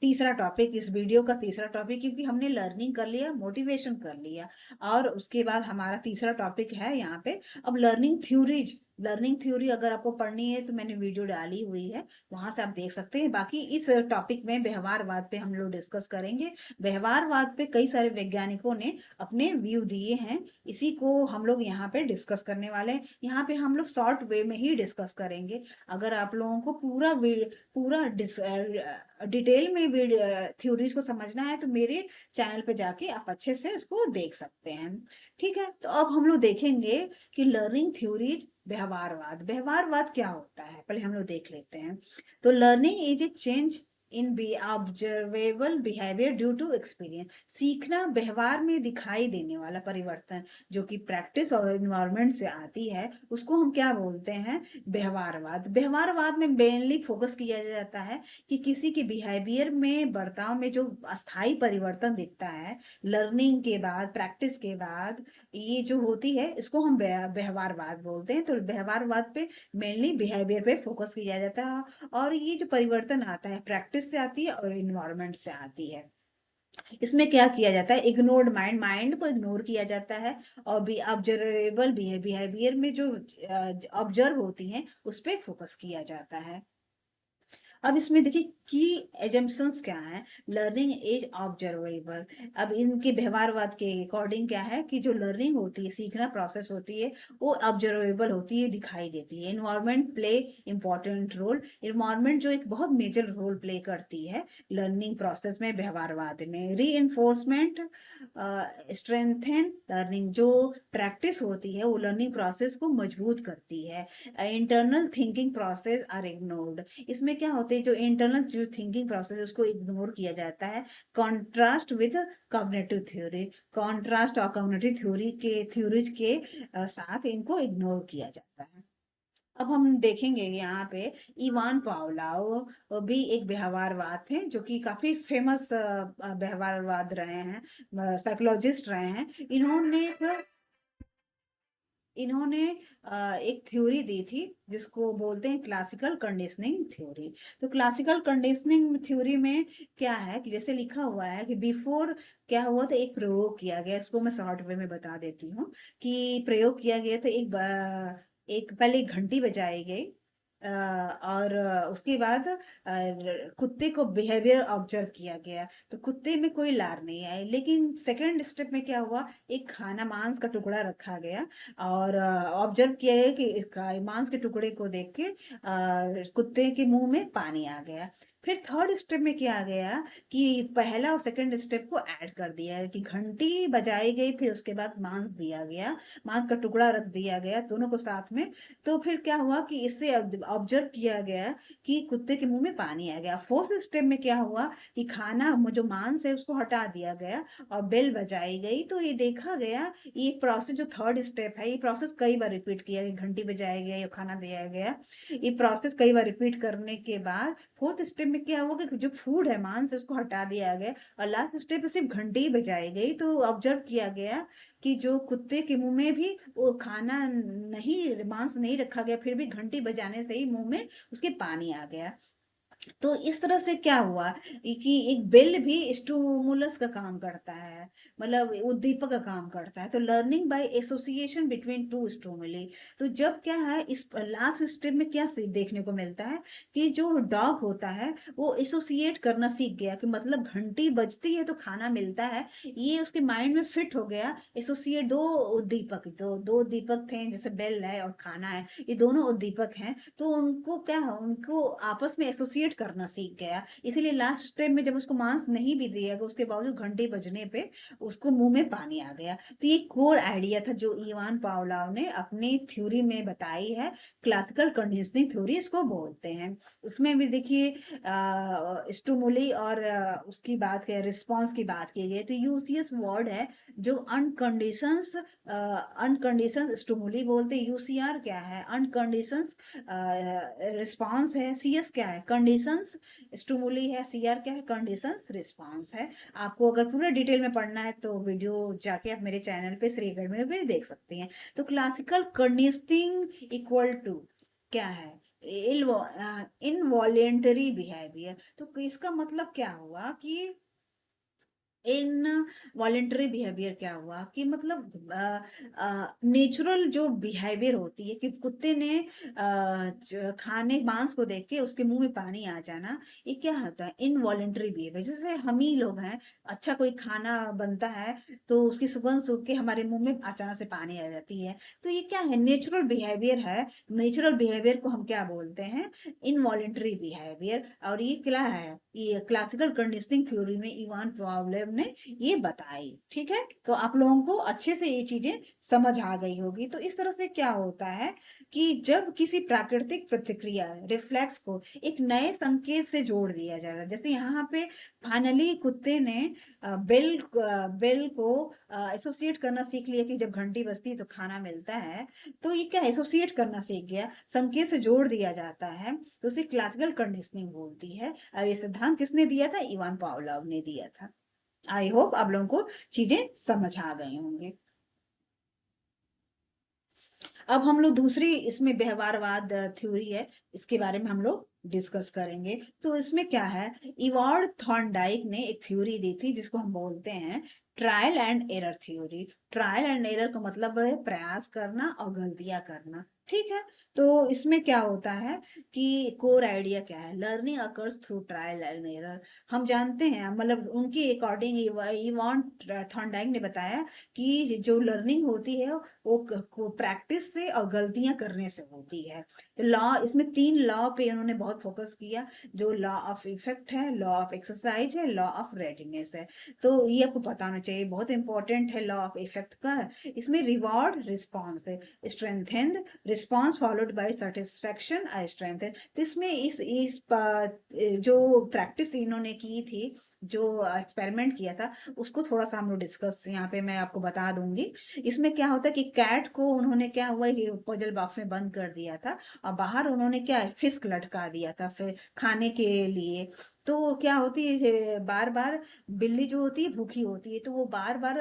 तीसरा टॉपिक, इस वीडियो का तीसरा टॉपिक, क्योंकि हमने लर्निंग कर लिया, मोटिवेशन कर लिया, और उसके बाद हमारा तीसरा टॉपिक है यहाँ पे अब लर्निंग थ्योरीज। लर्निंग थ्योरी अगर आपको पढ़नी है तो मैंने वीडियो डाली हुई है, वहां से आप देख सकते हैं। बाकी इस टॉपिक में व्यवहारवाद पे हम लोग डिस्कस करेंगे। व्यवहारवाद पे कई सारे वैज्ञानिकों ने अपने व्यू दिए हैं, इसी को हम लोग यहाँ पे डिस्कस करने वाले हैं। यहाँ पे हम लोग शॉर्ट वे में ही डिस्कस करेंगे। अगर आप लोगों को पूरा डिटेल में भी थ्योरीज को समझना है तो मेरे चैनल पे जाके आप अच्छे से उसको देख सकते हैं। ठीक है, तो अब हम लोग देखेंगे कि लर्निंग थ्योरीज, व्यवहारवाद। व्यवहारवाद क्या होता है पहले हम लोग देख लेते हैं। तो learning is a change in be observable behaviour due to experience. सीखना व्यवहार में दिखाई देने वाला परिवर्तन जो कि प्रैक्टिस और इन्वायरमेंट से आती है, उसको हम क्या बोलते हैं? व्यवहारवाद। व्यवहारवाद में मेनली फोकस किया जाता है कि किसी के बिहेवियर में, बर्ताव में जो अस्थाई परिवर्तन दिखता है लर्निंग के बाद, प्रैक्टिस के बाद, ये जो होती है इसको हम व्यवहारवाद बोलते हैं। तो व्यवहारवाद पे मेनली बिहेवियर पे फोकस किया जाता है, और ये जो परिवर्तन आता है प्रैक्टिस से आती है और इन्वायरमेंट से आती है। इसमें क्या किया जाता है? इग्नोर्ड माइंड, माइंड को इग्नोर किया जाता है, और भी ऑब्जर्वेबल बिहेवियर में जो ऑब्जर्व होती हैं उस पर फोकस किया जाता है। अब इसमें देखिए की एजम्पशंस क्या है। Learning is observable. अब इनके व्यवहारवाद के अकॉर्डिंग क्या है कि जो लर्निंग होती है, सीखना प्रोसेस होती है, वो ऑब्जर्वेबल होती है, दिखाई देती है। Environment play important role. Environment जो एक बहुत मेजर रोल प्ले करती है लर्निंग प्रोसेस में, व्यवहारवाद में। Reinforcement strengthen learning. जो प्रैक्टिस होती है वो लर्निंग प्रोसेस को मजबूत करती है। Internal thinking process are ignored. इसमें क्या होते हैं, जो इंटरनल जो थिंकिंग प्रोसेस है उसको इग्नोर किया जाता है। Contrast with cognitive theory. Contrast और कॉग्निटिव थ्योरी के थ्योरीज के साथ इनको इग्नोर किया जाता है। अब हम देखेंगे यहाँ पे इवान पावलाव भी एक व्यवहारवाद थे, जो कि काफी फेमस व्यवहारवाद रहे हैं, साइकोलॉजिस्ट रहे हैं। इन्होंने एक थ्योरी दी थी जिसको बोलते हैं क्लासिकल कंडीशनिंग थ्योरी। तो क्लासिकल कंडीशनिंग थ्योरी में क्या है कि जैसे लिखा हुआ है कि बिफोर क्या हुआ था, एक प्रयोग किया गया, इसको मैं शॉर्ट वे में बता देती हूँ कि प्रयोग किया गया था। एक पहले एक घंटी बजाई गई, और उसके बाद कुत्ते को बिहेवियर ऑब्जर्व किया गया। तो कुत्ते में कोई लार नहीं आई, लेकिन सेकंड स्टेप में क्या हुआ, एक खाना मांस का टुकड़ा रखा गया, और ऑब्जर्व किया गया कि मांस के टुकड़े को देख के कुत्ते के मुंह में पानी आ गया। फिर थर्ड स्टेप में क्या आ गया कि पहला और सेकंड स्टेप को ऐड कर दिया है कि घंटी बजाई गई, फिर उसके बाद मांस दिया गया, मांस का टुकड़ा रख दिया गया, दोनों को साथ में। तो फिर क्या हुआ कि इससे ऑब्जर्व किया गया कि कुत्ते के मुंह में पानी आ गया। फोर्थ स्टेप में क्या हुआ कि खाना जो मांस है उसको हटा दिया गया और बेल बजाई गई। तो ये देखा गया, ये प्रोसेस जो थर्ड स्टेप है, ये प्रोसेस कई बार रिपीट किया गया, घंटी बजाया गया या खाना दिया गया, ये प्रोसेस कई बार रिपीट करने के बाद फोर्थ स्टेप में क्या हुआ कि जो फूड है, मांस है, उसको हटा दिया गया, और लास्ट स्टेप में सिर्फ घंटी ही बजाई गई। तो ऑब्जर्व किया गया कि जो कुत्ते के मुंह में भी वो खाना नहीं, मांस नहीं रखा गया, फिर भी घंटी बजाने से ही मुंह में उसके पानी आ गया। तो इस तरह से क्या हुआ कि एक बेल भी स्टिमुलस का काम करता है, मतलब उद्दीपक का काम करता है। तो learning by association between two stimuli. तो जब क्या है, इस लास्ट स्टेप में क्या देखने को मिलता है कि जो डॉग होता है वो एसोसिएट करना सीख गया, कि मतलब घंटी बजती है तो खाना मिलता है, ये उसके माइंड में फिट हो गया। एसोसिएट, दो उद्दीपक थे, जैसे बेल है और खाना है, ये दोनों उद्दीपक हैं, तो उनको क्या है, उनको आपस में एसोसिएट करना सीख गया। इसीलिए लास्ट स्टेप में जब उसको मांस नहीं भी दिया गया, उसके बावजूद घंटी बजने पे उसको मुंह में पानी आ गया। तो ये कोर आइडिया था जो इवान पावलोव ने अपनी थ्योरी में बताई है। क्लासिकल कंडीशनिंग थ्योरी इसको बोलते हैं। उसमें भी देखिए स्टिमुली और उसकी बात करें, रिस्पॉन्स की बात की गई, तो यूसीएस वर्ड है जो अनकंडीशंस, अनकंडीशंस स्टिमुली बोलते हैं। यूसीआर क्या है? अनकंडीशंस रिस्पॉन्स है। सीएस क्या है? कंडीशंस स्टिमुली है। सीआर क्या है? कंडीशंस रिस्पॉन्स है। आपको अगर पूरा डिटेल में पढ़ना है तो वीडियो जाके आप मेरे चैनल पे श्री अकेडमी में भी देख सकते हैं। तो क्लासिकल कंडीशनिंग इक्वल टू क्या है? Involuntary behaviour. तो इसका मतलब क्या हुआ कि इन वॉलेंटरी बिहेवियर क्या हुआ कि मतलब नेचुरल जो बिहेवियर होती है कि कुत्ते ने खाने मांस को देख के उसके मुंह में पानी आ जाना, ये क्या होता है? Involuntary behaviour. जैसे हम ही लोग हैं, अच्छा कोई खाना बनता है तो उसकी सुगंध सूख के हमारे मुंह में अचानक से पानी आ जाती है। तो ये क्या है? नेचुरल बिहेवियर है। नेचुरल बिहेवियर को हम क्या बोलते हैं? Involuntary behaviour. और ये क्या है? ये क्लासिकल कंडीशनिंग थ्योरी में इवान पावलोव ने ये बताई। ठीक है, तो आप लोगों को अच्छे से ये चीजें समझ आ गई होगी। तो इस तरह से क्या होता है कि जब किसी प्राकृतिक प्रतिक्रिया रिफ्लेक्स को एक नए संकेत से जोड़ दिया जाता है, जैसे यहाँ पे फाइनली कुत्ते ने बेल को एसोसिएट करना सीख लिया कि जब घंटी बजती है तो खाना मिलता है। तो ये क्या एसोसिएट करना सीख गया, संकेत से जोड़ दिया जाता है, तो उसे क्लासिकल कंडीशनिंग बोलती है। अब ये सिद्धांत किसने दिया था? इवान पावलोव ने दिया था। आई होप आप लोगों को चीजें समझ आ गई होंगे। अब हम लोग दूसरी इसमें व्यवहारवाद थ्योरी है, इसके बारे में हम लोग डिस्कस करेंगे। तो इसमें क्या है? इवॉर्ड थॉर्नडाइक ने एक थ्योरी दी थी जिसको हम बोलते हैं trial and error theory. Trial and error का मतलब है प्रयास करना और गलतियां करना। ठीक है, तो इसमें क्या होता है कि कोर आइडिया क्या है? Learning occurs through trial and error. हम जानते हैं, मतलब उनके अकॉर्डिंग इवान थॉर्नडाइक ने बताया कि जो लर्निंग होती है वो प्रैक्टिस से और गलतियां करने से होती है। तो लॉ, इसमें 3 लॉ पे उन्होंने बहुत फोकस किया, जो लॉ ऑफ इफेक्ट है, लॉ ऑफ एक्सरसाइज है, लॉ ऑफ रेडीनेस है। तो ये आपको पता होना चाहिए, बहुत इंपॉर्टेंट है लॉ ऑफ इफेक्ट का। इसमें रिवॉर्ड रिस्पॉन्स है, strengthened response followed by satisfaction I strengthened. तो इसमें जो प्रैक्टिस इन्होंने की थी, जो एक्सपेरिमेंट किया था, उसको थोड़ा सा हम लोग डिस्कस यहाँ पे मैं आपको बता दूंगी। इसमें क्या होता है कि कैट को उन्होंने क्या हुआ कि पजल बॉक्स में बंद कर दिया था और बाहर उन्होंने क्या है, फिस्क लटका दिया था फिर खाने के लिए। तो क्या होती है, बार बार बिल्ली जो होती है भूखी होती है, तो वो बार बार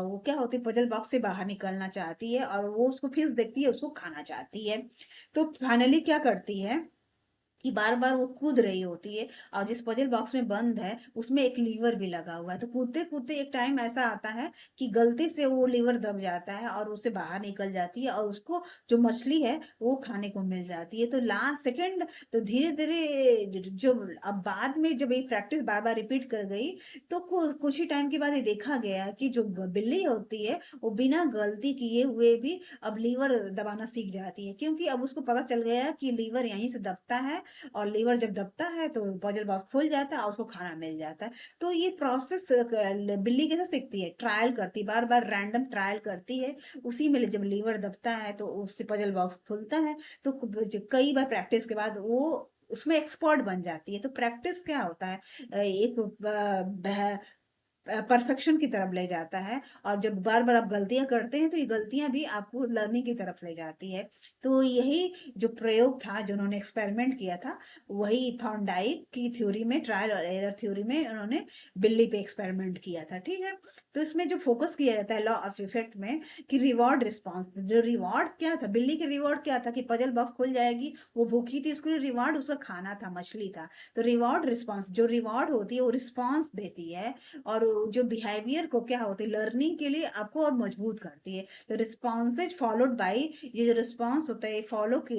वो क्या होती है, पजल बॉक्स से बाहर निकलना चाहती है और वो उसको फिस्क देखती है, उसको खाना चाहती है। तो फाइनली क्या करती है कि बार बार वो कूद रही होती है और जिस पजल बॉक्स में बंद है उसमें एक लीवर भी लगा हुआ है। तो कूदते कूदते एक टाइम ऐसा आता है कि गलती से वो लीवर दब जाता है और उससे बाहर निकल जाती है और उसको जो मछली है वो खाने को मिल जाती है। तो लास्ट सेकंड, तो धीरे धीरे जो अब बाद में जब ये प्रैक्टिस बार बार रिपीट कर गई तो कुछ ही टाइम के बाद ये देखा गया कि जो बिल्ली होती है वो बिना गलती किए हुए भी अब लीवर दबाना सीख जाती है, क्योंकि अब उसको पता चल गया कि लीवर यहीं से दबता है और लीवर जब दबता है तो पजल बॉक्स खुल जाता है और उसको खाना मिल जाता है। तो ये प्रोसेस बिल्ली कैसे सीखती है? ट्रायल करती है, बार बार रैंडम ट्रायल करती है। उसी में जब लीवर दबता है तो उससे पजल बॉक्स खुलता है। तो कई बार प्रैक्टिस के बाद वो उसमें एक्सपर्ट बन जाती है। तो प्रैक्टिस क्या होता है, एक परफेक्शन की तरफ ले जाता है। और जब बार बार आप गलतियां करते हैं तो ये गलतियां भी आपको लर्निंग की तरफ ले जाती है। तो यही जो प्रयोग था, जो उन्होंने एक्सपेरिमेंट किया था, वही थॉर्नडाइक की थ्योरी में, ट्रायल और एरर थ्योरी में उन्होंने बिल्ली पे एक्सपेरिमेंट किया था। ठीक है, तो इसमें जो फोकस किया जाता है लॉ ऑफ इफेक्ट में कि रिवॉर्ड रिस्पॉन्स, जो रिवॉर्ड क्या था, बिल्ली के रिवॉर्ड क्या था कि पजल बॉक्स खुल जाएगी, वो भूखी थी, उसको रिवॉर्ड उसका खाना था, मछली था। तो रिवॉर्ड रिस्पॉन्स, जो रिवॉर्ड होती है वो रिस्पॉन्स देती है और जो बिहेवियर को क्या होती है, लर्निंग के लिए आपको और मजबूत करती है। तो रिस्पॉन्सेज फॉलोड बाई, ये जो रिस्पॉन्स होता है फॉलो के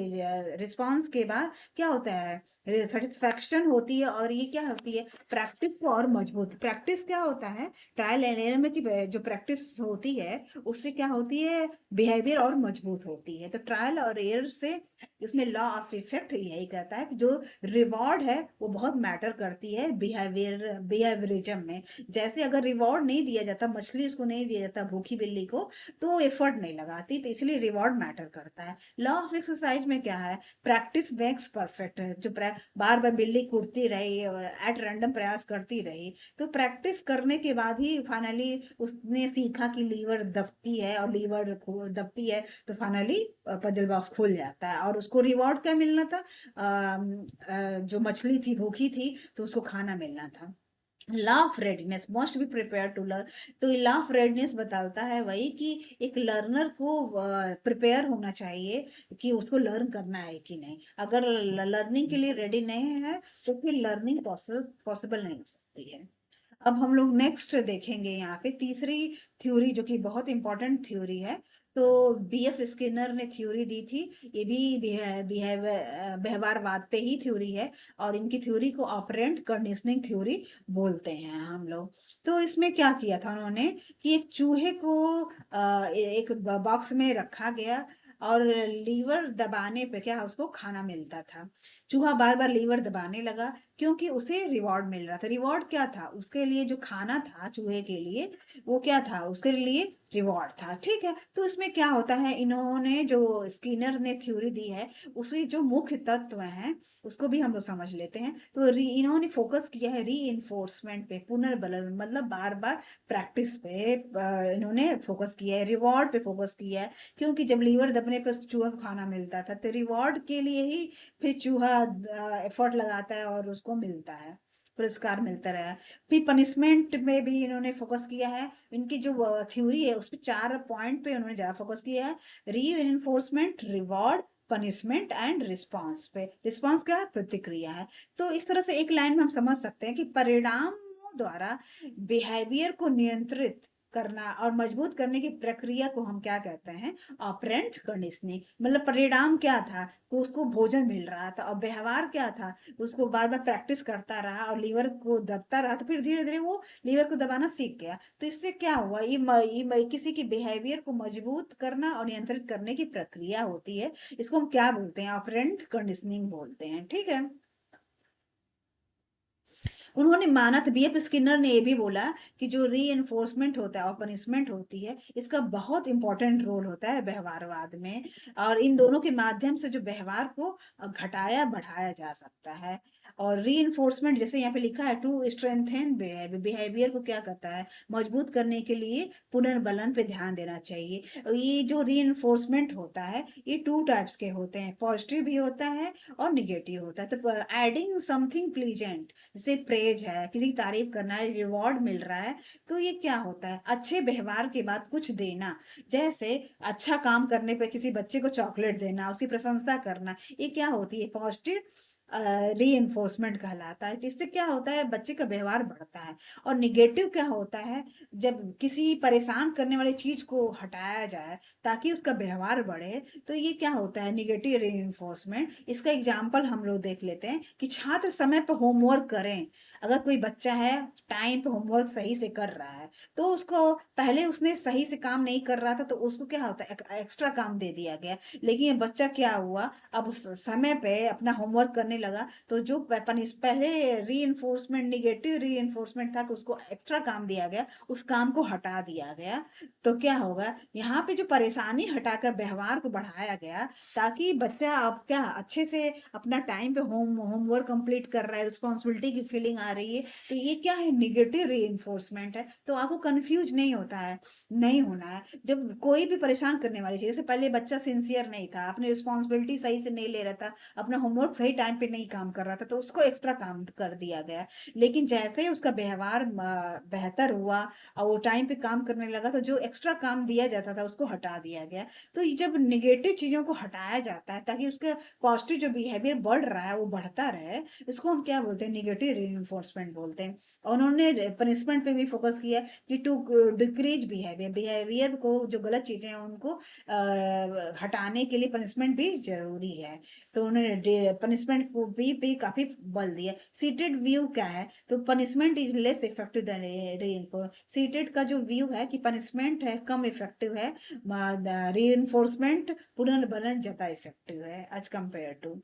रिस्पॉन्स के बाद क्या होता है, सेटिस्फैक्शन होती है। और ये क्या होती है, प्रैक्टिस को और मजबूत। प्रैक्टिस क्या होता है, ट्रायल एंड एरर में कि जो प्रैक्टिस होती है उससे क्या होती है, बिहेवियर और मजबूत होती है। तो ट्रायल और एरर से इसमें लॉ ऑफ इफेक्ट यही कहता है कि जो रिवॉर्ड है वो बहुत मैटर करती है बिहेवियरिज्म में। जैसे अगर रिवॉर्ड नहीं दिया जाता, मछली उसको नहीं दिया जाता, भूखी बिल्ली को, तो वो एफर्ट नहीं लगाती, तो इसलिए रिवॉर्ड मैटर करता है। लॉ ऑफ एक्सरसाइज में क्या है, प्रैक्टिस मेक्स परफेक्ट है। जो बार बार बिल्ली कूदती रही और एट रैंडम प्रयास करती रही, तो प्रैक्टिस करने के बाद ही फाइनली उसने सीखा कि लीवर दबती है, और लीवर दबती है तो फाइनली पजल बॉक्स खुल जाता है। और उसको रिवॉर्ड क्या मिलना था, जो मछली थी भूखी थी तो उसको खाना मिलना था। Law of readiness, must be prepare to learn. तो लॉ ऑफ रेडीनेस बताता है वही कि एक लर्नर को प्रिपेयर होना चाहिए कि उसको लर्न करना है कि नहीं। अगर लर्निंग के लिए रेडी नहीं है तो फिर लर्निंग पॉसिबल नहीं हो सकती है। अब हम लोग नेक्स्ट देखेंगे यहाँ पे तीसरी थ्योरी, जो कि बहुत इंपॉर्टेंट थ्योरी है। तो बीएफ स्किनर ने थ्योरी दी थी। ये भी व्यवहारवाद पे ही थ्योरी है, और इनकी थ्योरी को ऑपरेंट कंडीशनिंग थ्योरी बोलते हैं हम लोग। तो इसमें क्या किया था उन्होंने कि एक चूहे को एक बॉक्स में रखा गया, और लीवर दबाने पे क्या उसको खाना मिलता था। चूहा बार बार लीवर दबाने लगा क्योंकि उसे रिवॉर्ड मिल रहा था। रिवॉर्ड क्या था उसके लिए, जो खाना था चूहे के लिए, वो क्या था उसके लिए, रिवॉर्ड था। ठीक है, तो इसमें क्या होता है, इन्होंने जो स्किनर ने थ्योरी दी है उसमें जो मुख्य तत्व हैं उसको भी हम लोग समझ लेते हैं। तो इन्होंने फोकस किया है री इन्फोर्समेंट पे, पुनर्बलन, मतलब बार बार प्रैक्टिस पे इन्होंने फोकस किया है, रिवॉर्ड पे फोकस किया है। क्योंकि जब लीवर दबने पे उस चूहा को खाना मिलता था, तो रिवॉर्ड के लिए ही फिर चूहा एफर्ट लगाता है और उसको मिलता है, पुरस्कार मिलता रहा है। फिर पनिशमेंट में भी इन्होंने फोकस किया है। इनकी जो थ्योरी है उस पे 4 पॉइंट पे उन्होंने ज्यादा फोकस किया है, री enforcement, reward, punishment and response पे। रिस्पांस क्या है, प्रतिक्रिया है। तो इस तरह से एक लाइन में हम समझ सकते हैं कि परिणामों द्वारा बिहेवियर को नियंत्रित करना और मजबूत करने की प्रक्रिया को हम क्या कहते हैं, ऑपरेंट कंडीशनिंग। मतलब परिणाम क्या था, तो उसको भोजन मिल रहा था, और व्यवहार क्या था, उसको बार बार प्रैक्टिस करता रहा और लीवर को दबता रहा, तो फिर धीरे धीरे वो लीवर को दबाना सीख गया। तो इससे क्या हुआ, किसी की बिहेवियर को मजबूत करना और नियंत्रित करने की प्रक्रिया होती है। इसको हम क्या बोलते हैं, ऑपरेंट कंडीशनिंग बोलते हैं। ठीक है, उन्होंने माना था, बीएफ स्किनर ने ये भी बोला कि जो री एनफोर्समेंट होता है और पनिशमेंट होती है, इसका बहुत इंपॉर्टेंट रोल होता है व्यवहारवाद में। और इन दोनों के माध्यम से जो व्यवहार को घटाया बढ़ाया जा सकता है। और री एनफोर्समेंट जैसे यहाँ पे लिखा है, टू स्ट्रेंथन बिहेवियर को क्या कहता है, मजबूत करने के लिए पुनर्बलन पे ध्यान देना चाहिए। और ये जो री एनफोर्समेंट होता है ये 2 टाइप्स के होते हैं, पॉजिटिव भी होता है और निगेटिव होता है। तो एडिंग समथिंग प्लीजेंट, जैसे प्रेज है, किसी की तारीफ करना है, रिवॉर्ड मिल रहा है, तो ये क्या होता है, अच्छे व्यवहार के बाद कुछ देना। जैसे अच्छा काम करने पे किसी बच्चे को चॉकलेट देना, उसकी प्रशंसा करना, ये क्या होती है, पॉजिटिव री एनफोर्समेंट कहलाता है। तो इससे क्या होता है, बच्चे का व्यवहार बढ़ता है। और निगेटिव क्या होता है, जब किसी परेशान करने वाली चीज को हटाया जाए ताकि उसका व्यवहार बढ़े, तो ये क्या होता है, निगेटिव री एनफोर्समेंट। इसका एग्जाम्पल हम लोग देख लेते हैं कि छात्र समय पर होमवर्क करें। अगर कोई बच्चा है टाइम पे होमवर्क सही से कर रहा है, तो उसको पहले उसने सही से काम नहीं कर रहा था तो उसको क्या होता है, एक्स्ट्रा काम दे दिया गया। लेकिन ये बच्चा क्या हुआ, अब उस समय पे अपना होमवर्क करने लगा, तो जो पहले री इन्फोर्समेंट, निगेटिव री इन्फोर्समेंट था कि उसको एक्स्ट्रा काम दिया गया, उस काम को हटा दिया गया। तो क्या होगा, यहाँ पे जो परेशानी हटाकर व्यवहार को बढ़ाया गया, ताकि बच्चा अब क्या अच्छे से अपना टाइम पे होमवर्क कंप्लीट कर रहा है, रिस्पॉन्सिबिलिटी की फीलिंग आ रही है। तो ये क्या है, निगेटिव री है। तो आपको कंफ्यूज नहीं होता है, नहीं होना है। जब कोई भी परेशान करने वाली चीज, जैसे पहले बच्चा सिंसियर नहीं था, अपनी रिस्पॉन्सिबिलिटी सही से नहीं ले रहा था, अपना होमवर्क सही टाइम पे नहीं काम कर रहा था, तो उसको एक्स्ट्रा काम कर दिया गया। लेकिन जैसे ही उसका व्यवहार बेहतर हुआ और वो टाइम पे काम करने लगा, तो जो एक्स्ट्रा काम दिया जाता था उसको हटा दिया गया। तो ये जब निगेटिव चीजों को हटाया जाता है ताकि उसका पॉजिटिव जो बिहेवियर बढ़ रहा है वो बढ़ता रहे, इसको हम क्या बोलते हैं, निगेटिव री रीइंफोर्समेंट बोलते हैं। और उन्होंने पनिशमेंट पे भी फोकस किया कि टू डिक्रीज बिहेवियर, बिहेवियर को जो गलत चीजें हैं उनको हटाने के लिए पनिशमेंट भी जरूरी है। तो उन्होंने पनिशमेंट को भी काफी बल दिया। सीटेड व्यू क्या है, तो punishment is less effective than reinforce. CTET का जो व्यू है कि पनिशमेंट है कम इफेक्टिव है, रीइंफोर्समेंट पुनर्बलन ज्यादा इफेक्टिव है एज कंपेयर टू।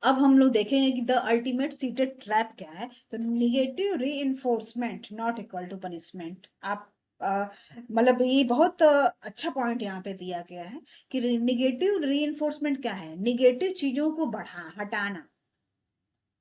अब हम लोग देखेंगे कि द अल्टीमेट सीटेड ट्रैप क्या है। तो negative reinforcement not equal to punishment. आप मतलब ये बहुत अच्छा पॉइंट यहाँ पे दिया गया है कि निगेटिव रीइंफोर्समेंट क्या है, निगेटिव चीजों को हटाना।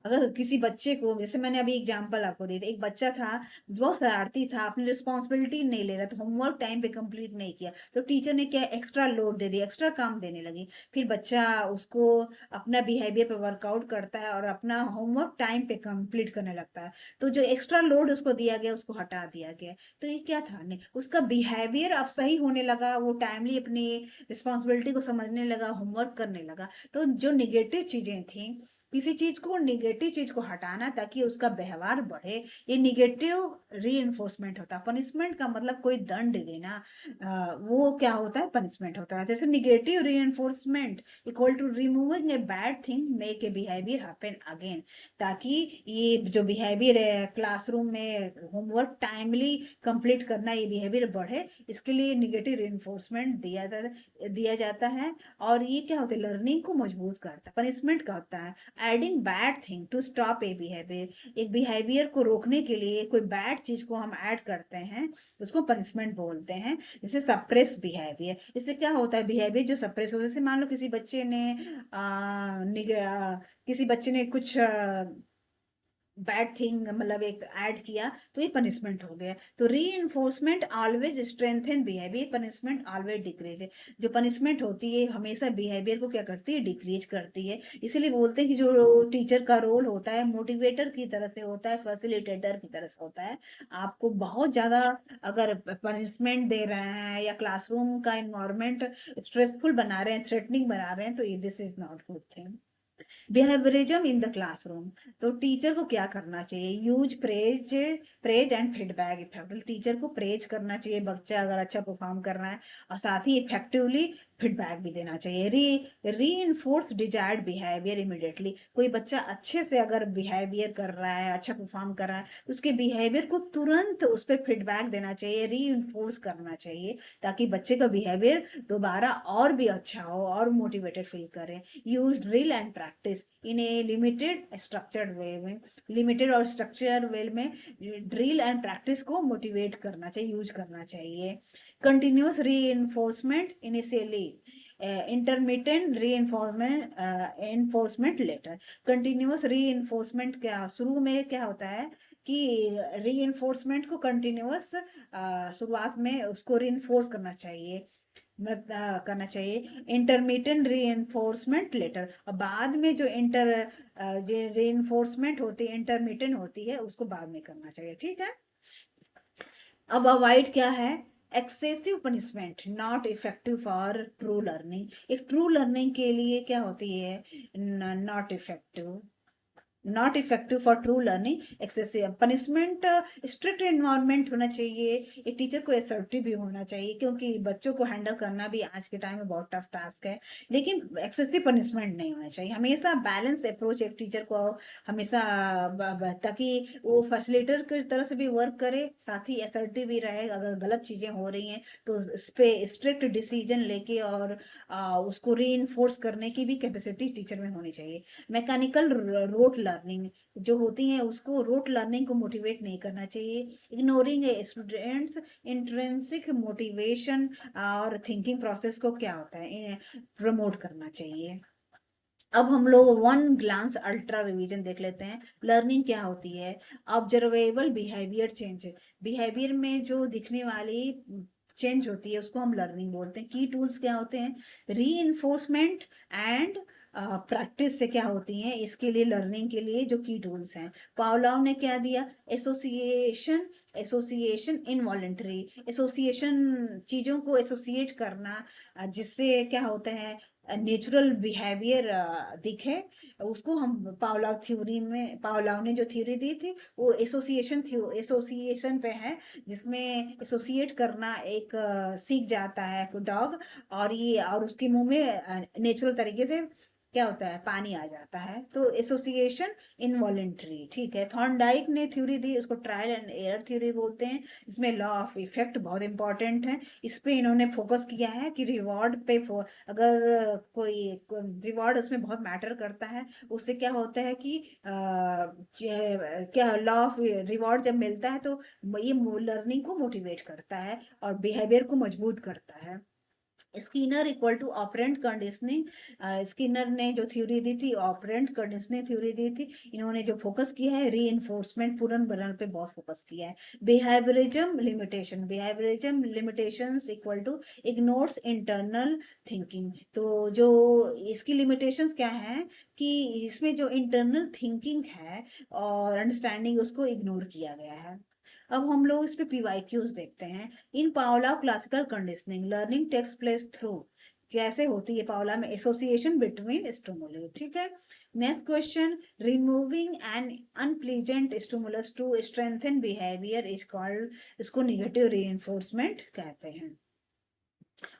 अगर किसी बच्चे को, जैसे मैंने अभी एग्जांपल आपको दे दिया, एक बच्चा था बहुत शरारती था, अपनी रिस्पॉन्सिबिलिटी नहीं ले रहा था, होमवर्क टाइम पे कंप्लीट नहीं किया, तो टीचर ने क्या एक्स्ट्रा लोड दे दिया, एक्स्ट्रा काम देने लगी। फिर बच्चा उसको अपना बिहेवियर पे वर्कआउट करता है और अपना होमवर्क टाइम पे कंप्लीट करने लगता है। तो जो एक्स्ट्रा लोड उसको दिया गया उसको हटा दिया गया। तो ये क्या था, नहीं उसका बिहेवियर अब सही होने लगा, वो टाइमली अपनी रिस्पॉन्सिबिलिटी को समझने लगा, होमवर्क करने लगा। तो जो निगेटिव चीजें थी, किसी चीज को, निगेटिव चीज को हटाना ताकि उसका व्यवहार बढ़े, ये निगेटिव रीइंफोर्समेंट होता है। पनिशमेंट का मतलब कोई दंड देना, वो क्या होता है, पनिशमेंट होता है। जैसे negative reinforcement equal to removing a bad thing make a behaviour happen again. ताकि ये जो बिहेवियर है क्लासरूम में होमवर्क टाइमली कंप्लीट करना, ये बिहेवियर बढ़े, इसके लिए निगेटिव रीइंफोर्समेंट दिया जाता है। और ये क्या होता है, लर्निंग को मजबूत करता है। पनिशमेंट का होता है adding bad thing to stop a behaviour. एक बिहेवियर को रोकने के लिए कोई बैड चीज को हम ऐड करते हैं, उसको पनिशमेंट बोलते हैं। जैसे सप्रेस बिहेवियर, इससे क्या होता है, बिहेवियर जो सप्रेस होता है, जैसे मान लो किसी बच्चे ने किसी बच्चे ने कुछ बैड थिंग मतलब एक ऐड किया, तो ये पनिशमेंट हो गया। तो री enforcement always strengthen behaviour, punishment always decrease है। जो पनिशमेंट होती है हमेशा बिहेवियर को क्या करती है, डिक्रीज करती है। इसीलिए बोलते हैं कि जो टीचर का रोल होता है मोटिवेटर की तरह से होता है, फैसिलिटेटर की तरह से होता है। आपको बहुत ज्यादा अगर पनिशमेंट दे रहे हैं या क्लासरूम का इन्वायरमेंट स्ट्रेसफुल बना रहे हैं, थ्रेटनिंग बना रहे हैं, तो ये this is not good thing. Behaviourism in the classroom, तो टीचर को क्या करना चाहिए, use praise and feedback effective. Teacher को प्रेज करना चाहिए बच्चा अगर अच्छा परफॉर्म कर रहा है, और साथ ही इफेक्टिवली फीडबैक भी देना चाहिए। री इन्फोर्स डिजायर्ड बिहेवियर इमिडिएटली। कोई बच्चा अच्छे से अगर बिहेवियर कर रहा है, अच्छा परफॉर्म कर रहा है, उसके बिहेवियर को तुरंत उस पर फीडबैक देना चाहिए, री इन्फोर्स करना चाहिए, ताकि बच्चे का बिहेवियर दोबारा और भी अच्छा हो और मोटिवेटेड फील करे। Use drill and practice in A limited structured way में, लिमिटेड और स्ट्रक्चर वे में ड्रिल एंड प्रैक्टिस को मोटिवेट करना चाहिए, यूज करना चाहिए। कंटिन्यूस री इन्फोर्समेंट इनिशियली, इंटरमीडिएट री इन्फोर्समेंट लेटर। कंटिन्यूस री इन्फोर्समेंट क्या, शुरू में क्या होता है कि री इन्फोर्समेंट को कंटिन्यूस शुरुआत में उसको री करना चाहिए, करना चाहिए। इंटरमीडिएट रीइंफोर्समेंट लेटर, और बाद में जो रीइंफोर्समेंट होती है, इंटरमीडिएट होती है, उसको बाद में करना चाहिए। ठीक है। अब अवॉइड क्या है, excessive punishment not effective for true learning. एक ट्रू लर्निंग के लिए क्या होती है, not effective, not effective for true learning excessive punishment. Strict environment होना चाहिए, एक टीचर को असर्टिव भी होना चाहिए, क्योंकि बच्चों को हैंडल करना भी आज के टाइम में बहुत टफ टास्क है। लेकिन एक्सेसिव पनिशमेंट नहीं होना चाहिए, हमेशा बैलेंस अप्रोच एक टीचर को हमेशा ताकि वो फैसिलिटेटर की तरह से भी वर्क करे, साथ ही असर्टिव भी रहे। अगर गलत चीजें हो रही हैं तो उस पे स्ट्रिक्ट डिसीजन लेके और उसको री करने की भी कैपेसिटी टीचर में होनी चाहिए। मैकेनिकल रोट लर्निंग जो होती है, उसको रोट लर्निंग को मोटिवेट नहीं करना चाहिए। इग्नोरिंग स्टूडेंट्स इंट्रिंसिक मोटिवेशन और थिंकिंग प्रोसेस को क्या होता है, प्रमोट करना चाहिए। अब हम लोग वन ग्लांस अल्ट्रा रिवीजन देख लेते हैं, लर्निंग क्या होती है। ऑब्जर्वेबल बिहेवियर चेंज, बिहेवियर में जो दिखने वाली चेंज होती है उसको हम लर्निंग बोलते हैं। की टूल्स क्या होते हैं, री एंड प्रैक्टिस से क्या होती हैं, इसके लिए लर्निंग के लिए जो की टूल्स हैं। पावलोव ने क्या दिया, एसोसिएशन एसोसिएशन इनवॉलेंटरी, एसोसिएशन चीज़ों को एसोसिएट करना, जिससे क्या होता है नेचुरल बिहेवियर दिखे, उसको हम पावलोव थ्योरी में, पावलोव ने जो थ्योरी दी थी वो एसोसिएशन पे है, जिसमें एसोसिएट करना एक सीख जाता है डॉग, और उसके मुंह में नेचुरल तरीके से क्या होता है पानी आ जाता है, तो एसोसिएशन इनवॉलेंटरी। ठीक है, थॉर्नडाइक ने थ्योरी दी, उसको ट्रायल एंड एरर थ्योरी बोलते हैं। इसमें लॉ ऑफ इफेक्ट बहुत इंपॉर्टेंट है, इस पे इन्होंने फोकस किया है कि रिवॉर्ड पे अगर कोई रिवॉर्ड उसमें बहुत मैटर करता है, उससे क्या होता है कि क्या लॉ ऑफ रिवॉर्ड जब मिलता है तो ये लर्निंग को मोटिवेट करता है और बिहेवियर को मजबूत करता है। Skinner equal to operant conditioning, Skinner ने जो थ्योरी दी थी ऑपरेंट कंडीशनिंग थ्योरी दी थी। इन्होंने जो फोकस किया है री पुनर्बलन पे बहुत फोकस किया है। Behaviourism limitations equal to ignores internal thinking, तो जो इसकी लिमिटेशंस क्या है कि इसमें जो इंटरनल थिंकिंग है और अंडरस्टैंडिंग उसको इग्नोर किया गया है। अब हम लोग इस पे पीवाईक्यूज देखते हैं। In Pavlov classical conditioning learning takes place through, कैसे होती है पावला में एसोसिएशन बिटवीन स्टिमुलस। ठीक है, next question, removing an unpleasant stimulus to strengthen behaviour is called, इसको निगेटिव रीइंफोर्समेंट कहते हैं।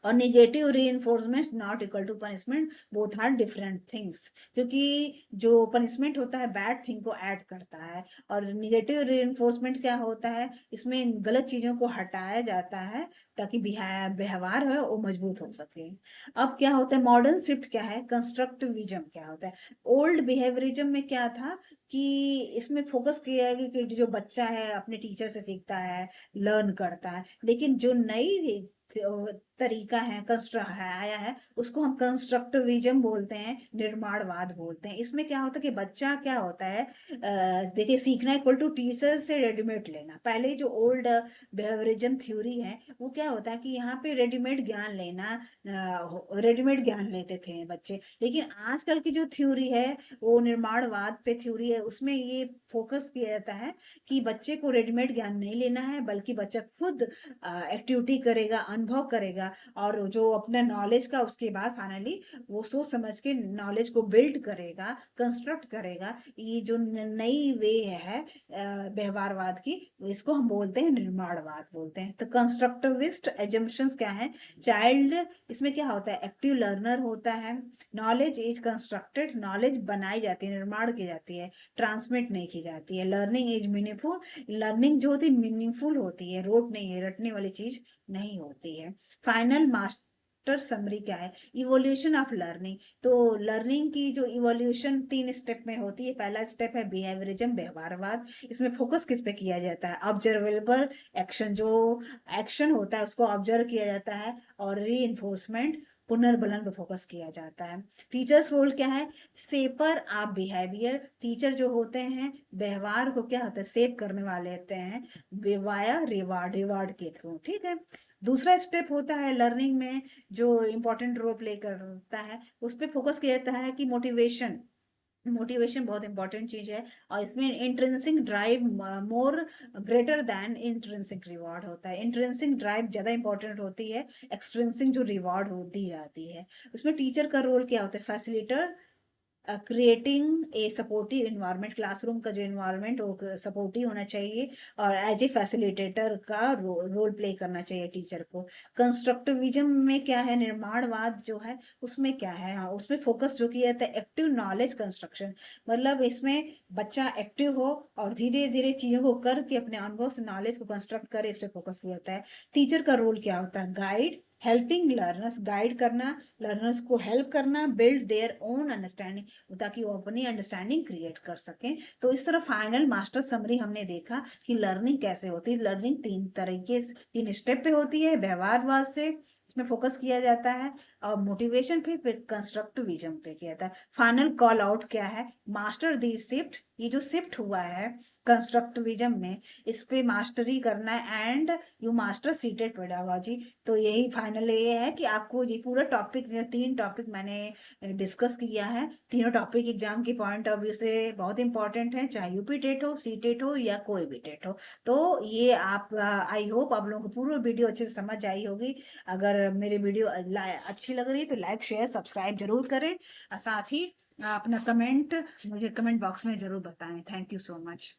और negative reinforcement not equal to punishment, both are different things, क्योंकि जो पनिशमेंट होता है बैड थिंग को ऐड करता है, और निगेटिव रीइंफोर्समेंट क्या होता है, इसमें गलत चीजों को हटाया जाता है ताकि व्यवहार है वो मजबूत हो सके। अब क्या होता है मॉडर्न शिफ्ट क्या है, कंस्ट्रक्टिविज्म क्या होता है। ओल्ड बिहेवियरिज्म में क्या था कि इसमें फोकस किया गया कि जो बच्चा है अपने टीचर से सीखता है, लर्न करता है, लेकिन जो नई तरीका है आया है उसको हम कंस्ट्रक्टिविज्म बोलते हैं, निर्माणवाद बोलते हैं। इसमें क्या होता है कि बच्चा क्या होता है, देखिए सीखना इक्वल टू टीचर से रेडीमेड लेना। पहले जो ओल्ड बिहेवियरिज्म थ्योरी है वो क्या होता है कि यहाँ पे रेडीमेड ज्ञान लेना, रेडीमेड ज्ञान लेते थे बच्चे, लेकिन आजकल की जो थ्योरी है वो निर्माणवाद पे थ्योरी है, उसमें ये फोकस किया जाता है कि बच्चे को रेडीमेड ज्ञान नहीं लेना है, बल्कि बच्चा खुद एक्टिविटी करेगा, अनुभव करेगा, और जो अपने नॉलेज का उसके बाद फाइनली वो सोच समझ के नॉलेज को बिल्ड करेगा, कंस्ट्रक्ट करेगा। ये जो नई वे है व्यवहारवाद की, इसको हम बोलते हैं निर्माणवाद बोलते हैं। तो कंस्ट्रक्टिविस्ट एजम्पशंस क्या है, चाइल्ड इसमें क्या होता है एक्टिव लर्नर होता है, नॉलेज इज कंस्ट्रक्टेड, नॉलेज बनाई जाती है, निर्माण की जाती है, ट्रांसमिट नहीं की जाती है। लर्निंग इज मीनिंगफुल, लर्निंग जो होती है मीनिंगफुल होती है, रोट नहीं है, रटने वाली चीज नहीं होती है। फाइनल मास्टर समरी क्या है, इवोल्यूशन ऑफ लर्निंग, तो लर्निंग की जो इवोल्यूशन 3 स्टेप में होती है। पहला स्टेप है बिहेवियरिज्म व्यवहारवाद, इसमें फोकस किस पे किया जाता है, ऑब्जर्वेबल एक्शन, जो एक्शन होता है उसको ऑब्जर्व किया जाता है, और री पुनर्बलन पे फोकस किया जाता है। टीचर्स रोल क्या है, सेपर ऑफ बिहेवियर, टीचर जो होते हैं व्यवहार को क्या होता है सेप करने वाले होते हैं, वाया रिवार्ड के थ्रू। ठीक है, दूसरा स्टेप होता है लर्निंग में जो इंपॉर्टेंट रोल प्ले करता है, उस पर फोकस किया जाता है कि मोटिवेशन, मोटिवेशन बहुत इंपॉर्टेंट चीज है, और इसमें intrinsic drive more greater than intrinsic reward होता है। इंट्रिंसिक ड्राइव ज्यादा इंपॉर्टेंट होती है, एक्सट्रिंसिक जो रिवॉर्ड होती जाती है। उसमें टीचर का रोल क्या होता है, facilitator, creating a supportive environment, classroom का जो इन्वायरमेंट वो सपोर्टिव होना चाहिए, और एज ए फैसिलिटेटर का रोल प्ले करना चाहिए टीचर को। कंस्ट्रक्टिविज्म में क्या है, निर्माणवाद जो है उसमें क्या है, हाँ उसमें फोकस जो किया जाता है एक्टिव नॉलेज कंस्ट्रक्शन, मतलब इसमें बच्चा एक्टिव हो और धीरे धीरे चीजों को करके अपने अनुभव से नॉलेज को कंस्ट्रक्ट करे, इस पे फोकस किया जाता है। टीचर का रोल क्या होता है, गाइड, हेल्पिंग लर्नर्स, गाइड करना, लर्नर्स को हेल्प करना, बिल्ड देयर ओन अंडरस्टैंडिंग, ताकि वो अपनी अंडरस्टैंडिंग क्रिएट कर सकें। तो इस तरह फाइनल मास्टर समरी हमने देखा कि लर्निंग कैसे होती है। लर्निंग 3 तरीके 3 स्टेप पे होती है, व्यवहारवाद से, इसमें फोकस किया जाता है, और मोटिवेशन पे, फिर कंस्ट्रक्टिविज्म पे किया जाता है। फाइनल कॉल आउट क्या है? मास्टर दी शिफ्ट, ये जो शिफ्ट हुआ है कंस्ट्रक्टिविज्म में, इस पे मास्टरी करना है, and you master seated pedagogy. तो यही फाइनल ये है कि आपको ये पूरा टॉपिक, जो 3 टॉपिक मैंने डिस्कस किया है, तीनों टॉपिक एग्जाम के पॉइंट ऑफ व्यू से बहुत इंपॉर्टेंट है, चाहे यूपी टेट हो, सी टेट हो, या कोई भी टेट हो। तो ये आप, आई होप आप लोगों को पूरा वीडियो अच्छे से समझ आई होगी। अगर मेरी वीडियो अच्छी लग रही है तो लाइक शेयर सब्सक्राइब जरूर करें, और साथ ही अपना कमेंट मुझे कमेंट बॉक्स में जरूर बताएं। Thank you so much.